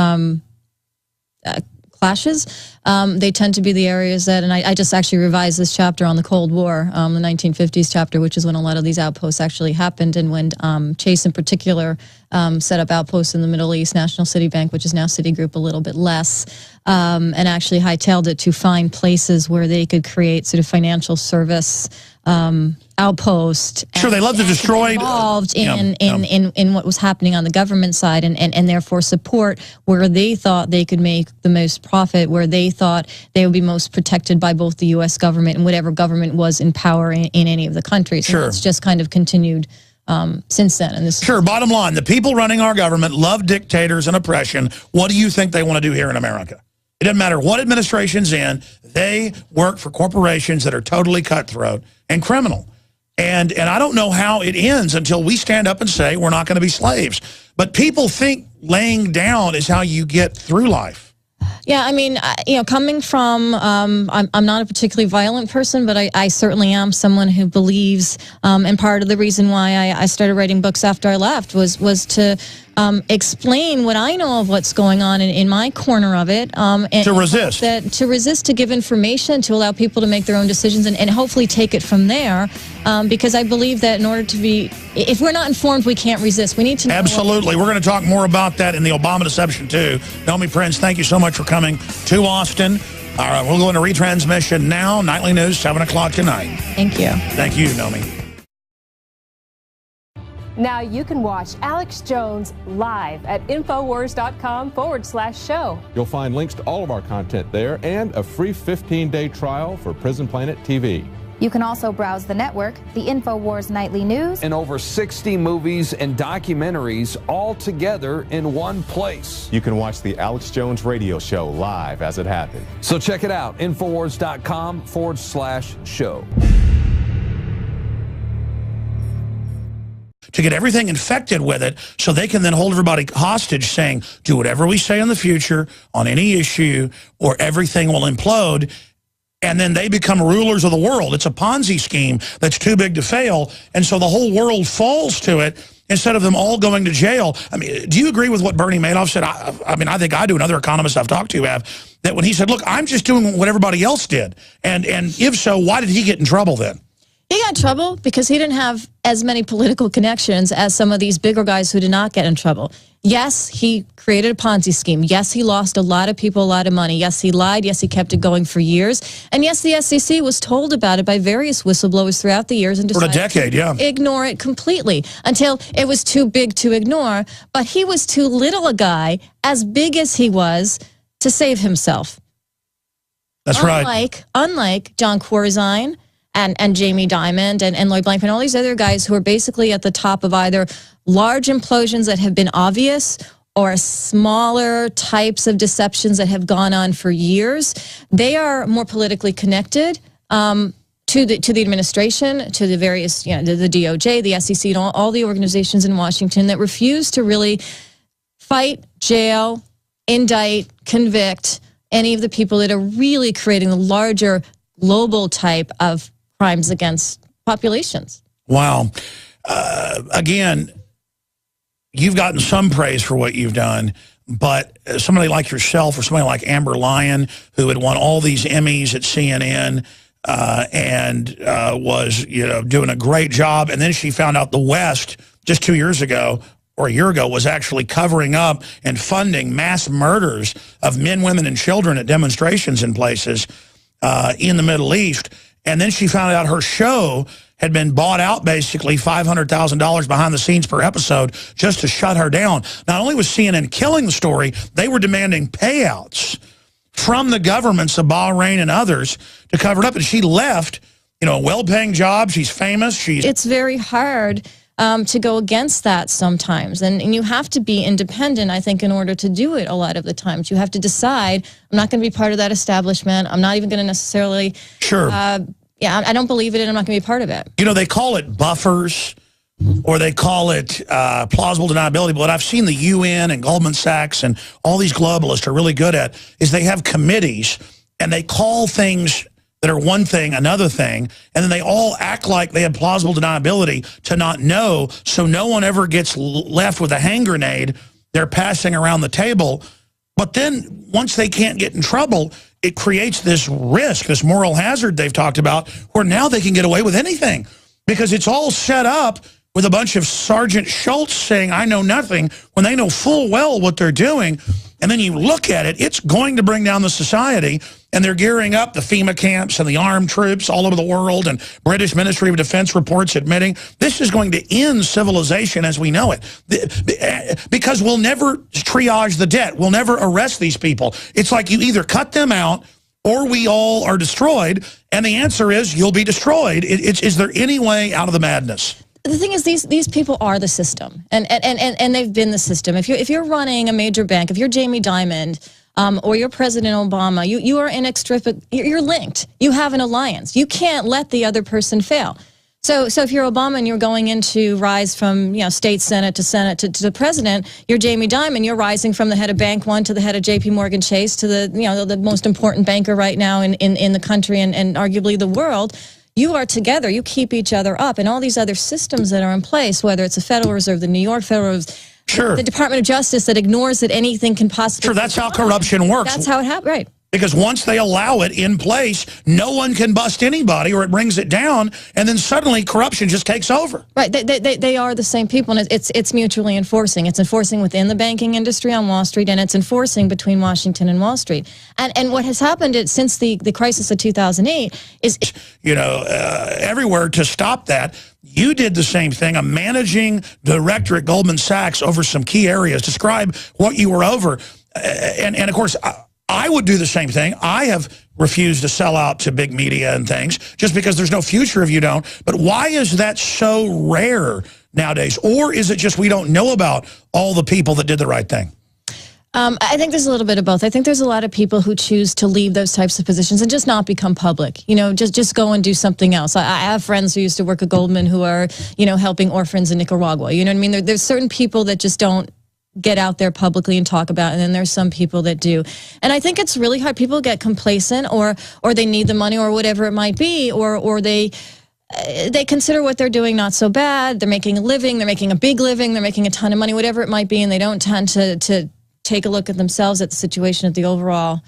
S2: clashes, they tend to be the areas that, and I just actually revised this chapter on the Cold War, the 1950s chapter, which is when a lot of these outposts actually happened, and when Chase in particular set up outposts in the Middle East, National City Bank, which is now Citigroup, a little bit less, and actually hightailed it to find places where they could create sort of financial service outpost.
S1: Sure, they love to destroy.
S2: Involved in what was happening on the government side, and therefore support where they thought they could make the most profit, where they thought they would be most protected by both the U.S. government and whatever government was in power in any of the countries.
S1: Sure.
S2: And it's just kind of continued since then. And this
S1: sure, bottom line, the people running our government love dictators and oppression. What do you think they want to do here in America? It doesn't matter what administration's in, they work for corporations that are totally cutthroat and criminal. And I don't know how it ends until we stand up and say we're not going to be slaves. But people think laying down is how you get through life.
S2: Yeah, I mean, you know, coming from, I'm not a particularly violent person, but I certainly am someone who believes, and part of the reason why I started writing books after I left was to explain what I know of what's going on in my corner of it. And
S1: to resist.
S2: To resist, to give information, to allow people to make their own decisions, and hopefully take it from there. Because I believe that in order to be, if we're not informed, we can't resist. We need to know.
S1: Absolutely. We're going to talk more about that in the Obama Deception, too. Nomi Prins, thank you so much for coming to Austin. All right, we'll go into retransmission now. Nightly News, 7 o'clock tonight.
S2: Thank you.
S1: Thank you, Nomi.
S13: Now you can watch Alex Jones live at Infowars.com/show.
S4: You'll find links to all of our content there and a free 15-day trial for Prison Planet TV.
S7: You can also browse the network, the InfoWars Nightly News,
S6: and over 60 movies and documentaries all together in one place.
S8: You can watch the Alex Jones radio show live as it happens.
S6: So check it out, Infowars.com/show.
S1: To get everything infected with it so they can then hold everybody hostage saying, do whatever we say in the future on any issue or everything will implode. And then they become rulers of the world. It's a Ponzi scheme that's too big to fail. And so the whole world falls to it instead of them all going to jail. I mean, do you agree with what Bernie Madoff said? I mean, I think I do, and other economists I've talked to have, that when he said, look, I'm just doing what everybody else did. And if so, why did he get in trouble then?
S2: He got in trouble because he didn't have as many political connections as some of these bigger guys who did not get in trouble. Yes, he created a Ponzi scheme. Yes, he lost a lot of people a lot of money. Yes, he lied. Yes, he kept it going for years. And yes, the SEC was told about it by various whistleblowers throughout the years and decided
S1: for a decade,
S2: to ignore it completely until it was too big to ignore. But he was too little a guy, as big as he was, to save himself.
S1: That's right.
S2: Unlike John Corzine and Jamie Dimon and Lloyd Blankman, all these other guys who are basically at the top of either large implosions that have been obvious or smaller types of deceptions that have gone on for years. They are more politically connected to the administration, to the various, the DOJ, the SEC, and all the organizations in Washington that refuse to really fight, jail, indict, convict any of the people that are really creating the larger global type of crimes against populations.
S1: Wow. Again, you've gotten some praise for what you've done, but somebody like yourself or somebody like Amber Lyon, who had won all these Emmys at CNN and was doing a great job, and then she found out the West just 2 years ago or a year ago was actually covering up and funding mass murders of men, women, and children at demonstrations in places in the Middle East. And then she found out her show had been bought out, basically $500,000 behind the scenes per episode just to shut her down. Not only was CNN killing the story, they were demanding payouts from the governments of Bahrain and others to cover it up. And she left, a well-paying job. She's famous.
S2: It's very hard to go against that sometimes. And you have to be independent, I think, in order to do it a lot of the times. You have to decide, I'm not going to be part of that establishment. I'm not even going to necessarily...
S1: Sure.
S2: I don't believe it, and I'm not going to be part of it.
S1: They call it buffers, or they call it plausible deniability. But what I've seen the UN and Goldman Sachs and all these globalists are really good at is they have committees, and they call things that are one thing another thing, and then they all act like they have plausible deniability to not know, so no one ever gets left with a hand grenade they're passing around the table. But then once they can't get in trouble, it creates this risk, this moral hazard they've talked about, where now they can get away with anything because it's all set up with a bunch of Sergeant Schultz saying, I know nothing, when they know full well what they're doing. And then you look at it, it's going to bring down the society, and they're gearing up the FEMA camps and the armed troops all over the world, and British Ministry of Defense reports admitting this is going to end civilization as we know it. Because we'll never triage the debt. We'll never arrest these people. It's like you either cut them out or we all are destroyed, and the answer is you'll be destroyed. Is there any way out of the madness?
S2: The thing is, these people are the system, and they've been the system. If you're running a major bank, if you're Jamie Dimon, or you're President Obama, you are inextricably, you're linked. You have an alliance. You can't let the other person fail. So if you're Obama and you're going into rise from state senate to the president, you're Jamie Dimon. You're rising from the head of Bank One to the head of J.P. Morgan Chase to the most important banker right now in the country and arguably the world. You are together. You keep each other up, and all these other systems that are in place, whether it's the Federal Reserve, the New York Federal Reserve,
S1: sure,
S2: the Department of Justice that ignores that anything can possibly.
S1: Sure, that's how corruption works.
S2: That's how it happens, right?
S1: Because once they allow it in place, no one can bust anybody, or it brings it down, and then suddenly corruption just takes over.
S2: Right, they are the same people, and it's mutually enforcing. It's enforcing within the banking industry on Wall Street, and it's enforcing between Washington and Wall Street. And what has happened since the crisis of 2008 is...
S1: everywhere to stop that. You did the same thing, a managing director at Goldman Sachs over some key areas. Describe what you were over. And of course, I would do the same thing. I have refused to sell out to big media and things just because there's no future if you don't. But why is that so rare nowadays? Or is it just we don't know about all the people that did the right thing?
S2: I think there's a little bit of both. I think there's a lot of people who choose to leave those types of positions and just not become public. You know, just go and do something else. I have friends who used to work at Goldman who are, you know, helping orphans in Nicaragua. You know what I mean? There's certain people that just don't get out there publicly and talk about, and then there's some people that do. And I think it's really hard. People get complacent, or they need the money, or whatever it might be, or they consider what they're doing not so bad. They're making a living, they're making a big living, they're making a ton of money, whatever it might be, and they don't tend to take a look at themselves, at the situation, at the overall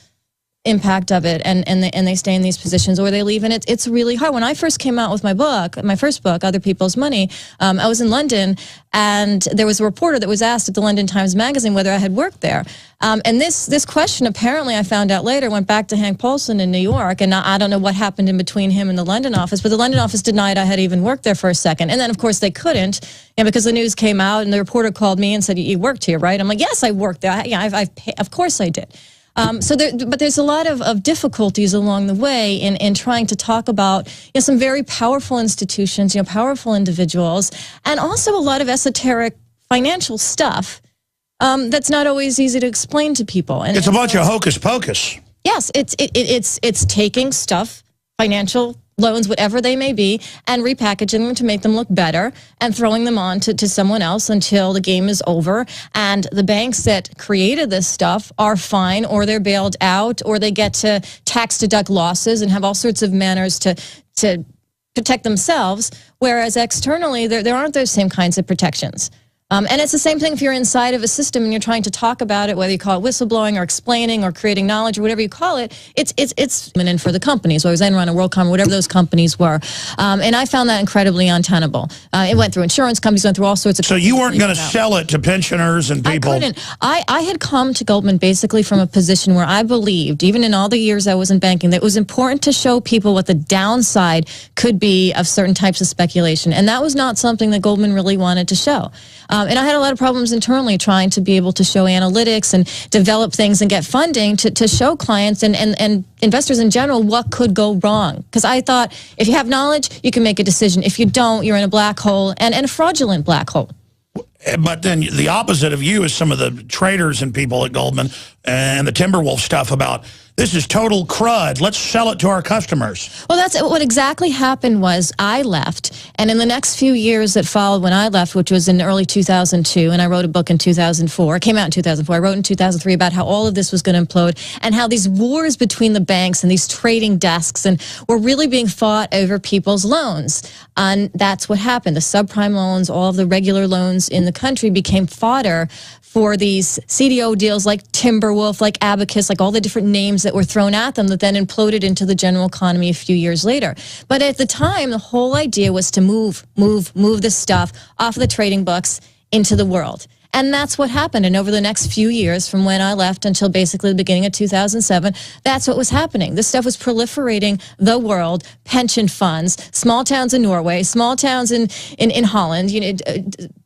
S2: impact of it, and they stay in these positions, or they leave. And it's really hard. When I first came out with my book, my first book, Other People's Money, I was in London, and there was a reporter that was asked at the London Times Magazine whether I had worked there. And this question, apparently, I found out later, went back to Hank Paulson in New York, and I don't know what happened in between him and the London office, but the London office denied I had even worked there for a second. And then, of course, they couldn't, because the news came out, and the reporter called me and said, "You worked here, right?" I'm like, "Yes, I worked there. Yeah, of course I did." But there's a lot of difficulties along the way in trying to talk about, you know, some very powerful institutions, you know, powerful individuals, and also a lot of esoteric financial stuff that's not always easy to explain to people. And
S1: it's a bunch of hocus pocus.
S2: Yes, it's taking stuff, financial loans, whatever they may be, and repackaging them to make them look better and throwing them on to someone else until the game is over. And the banks that created this stuff are fine, or they're bailed out, or they get to tax deduct losses and have all sorts of manners to protect themselves, whereas externally there aren't those same kinds of protections. And it's the same thing if you're inside of a system and you're trying to talk about it, whether you call it whistleblowing or explaining or creating knowledge or whatever you call it. It's in for the companies, whether it was Enron or WorldCom, whatever those companies were. And I found that incredibly untenable. It went through insurance companies, went through all sorts of.
S1: So you weren't going to sell it to pensioners and people?
S2: I couldn't. I had come to Goldman basically from a position where I believed, even in all the years I was in banking, that it was important to show people what the downside could be of certain types of speculation. And that was not something that Goldman really wanted to show. And I had a lot of problems internally trying to be able to show analytics and develop things and get funding to show clients and investors in general what could go wrong. Because I thought if you have knowledge, you can make a decision. If you don't, you're in a black hole, and a fraudulent black hole.
S1: But then the opposite of you is some of the traders and people at Goldman and the Timberwolf stuff about this is total crud. Let's sell it to our customers.
S2: Well, that's what exactly happened was I left. And in the next few years that followed when I left, which was in early 2002, and I wrote a book in 2004. It came out in 2004. I wrote in 2003 about how all of this was going to implode and how these wars between the banks and these trading desks were really being fought over people's loans. And that's what happened. The subprime loans, all of the regular loans in the country became fodder for these CDO deals like Timberwolf, like Abacus, like all the different names that were thrown at them that then imploded into the general economy a few years later. But at the time, the whole idea was to move this stuff off of the trading books into the world. And that's what happened. And over the next few years, from when I left until basically the beginning of 2007, that's what was happening. This stuff was proliferating the world, pension funds, small towns in Norway, small towns in Holland, you know,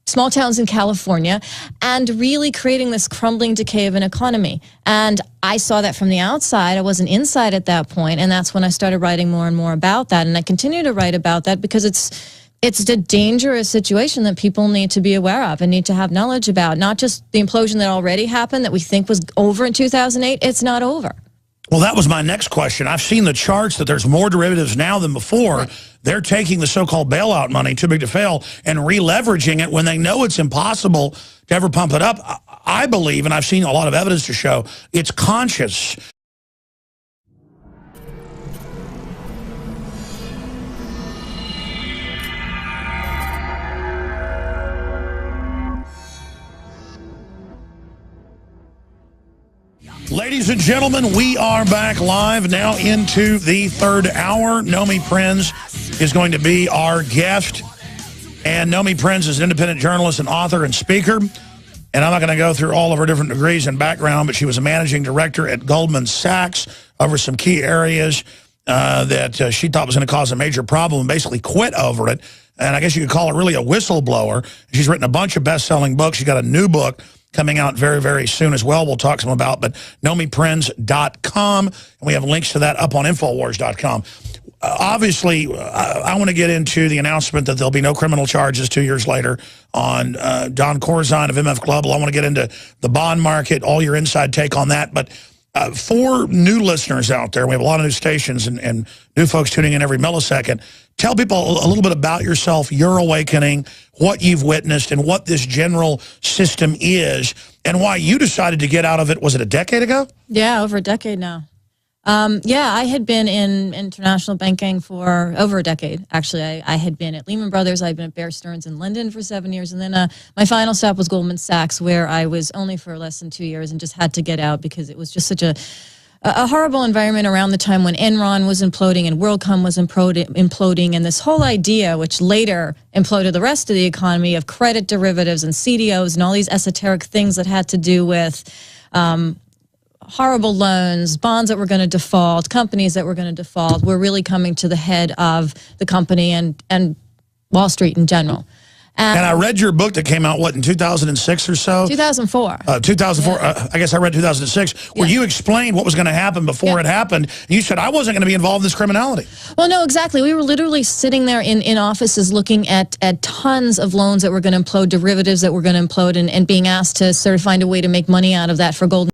S2: small towns in California, and really creating this crumbling decay of an economy. And I saw that from the outside. I wasn't inside at that point, and that's when I started writing more and more about that. And I continue to write about that because it's a dangerous situation that people need to be aware of and need to have knowledge about. Not just the implosion that already happened that we think was over in 2008. It's not over.
S1: Well, that was my next question. I've seen the charts that there's more derivatives now than before. Right. They're taking the so-called bailout money, too big to fail, and re-leveraging it when they know it's impossible to ever pump it up. I believe, and I've seen a lot of evidence to show, it's conscious. Ladies and gentlemen, we are back live now into the third hour. Nomi Prins is going to be our guest. And Nomi Prins is an independent journalist and author and speaker. And I'm not going to go through all of her different degrees and background, but she was a managing director at Goldman Sachs over some key areas that she thought was going to cause a major problem and basically quit over it. and I guess you could call her really a whistleblower. She's written a bunch of best-selling books. She's got a new book coming out very, very soon as well. We'll talk some about, but NomiPrins.com, and we have links to that up on Infowars.com. Obviously, I want to get into the announcement that there'll be no criminal charges 2 years later on Don Corzine of MF Global. I want to get into the bond market, all your inside take on that. But for new listeners out there, we have a lot of new stations and new folks tuning in every millisecond. Tell people a little bit about yourself, your awakening, what you've witnessed, and what this general system is, and why you decided to get out of it. Was it a decade ago?
S2: Yeah, over a decade now. Yeah, I had been in international banking for over a decade. Actually, I had been at Lehman Brothers. I'd been at Bear Stearns in London for 7 years. And then my final stop was Goldman Sachs, where I was only for less than 2 years and just had to get out because it was just such a horrible environment around the time when Enron was imploding and WorldCom was imploding. And this whole idea, which later imploded the rest of the economy, of credit derivatives and CDOs and all these esoteric things that had to do with horrible loans, bonds that were going to default, companies that were going to default, were really coming to the head of the company and Wall Street in general.
S1: And I read your book that came out, what, in 2006 or so?
S2: 2004.
S1: 2004.
S2: Yeah.
S1: I guess I read 2006, where you explained what was going to happen before it happened. And you said, I wasn't going to be involved in this criminality.
S2: Well, no, exactly. We were literally sitting there in offices looking at tons of loans that were going to implode, derivatives that were going to implode, and being asked to sort of find a way to make money out of that for Goldman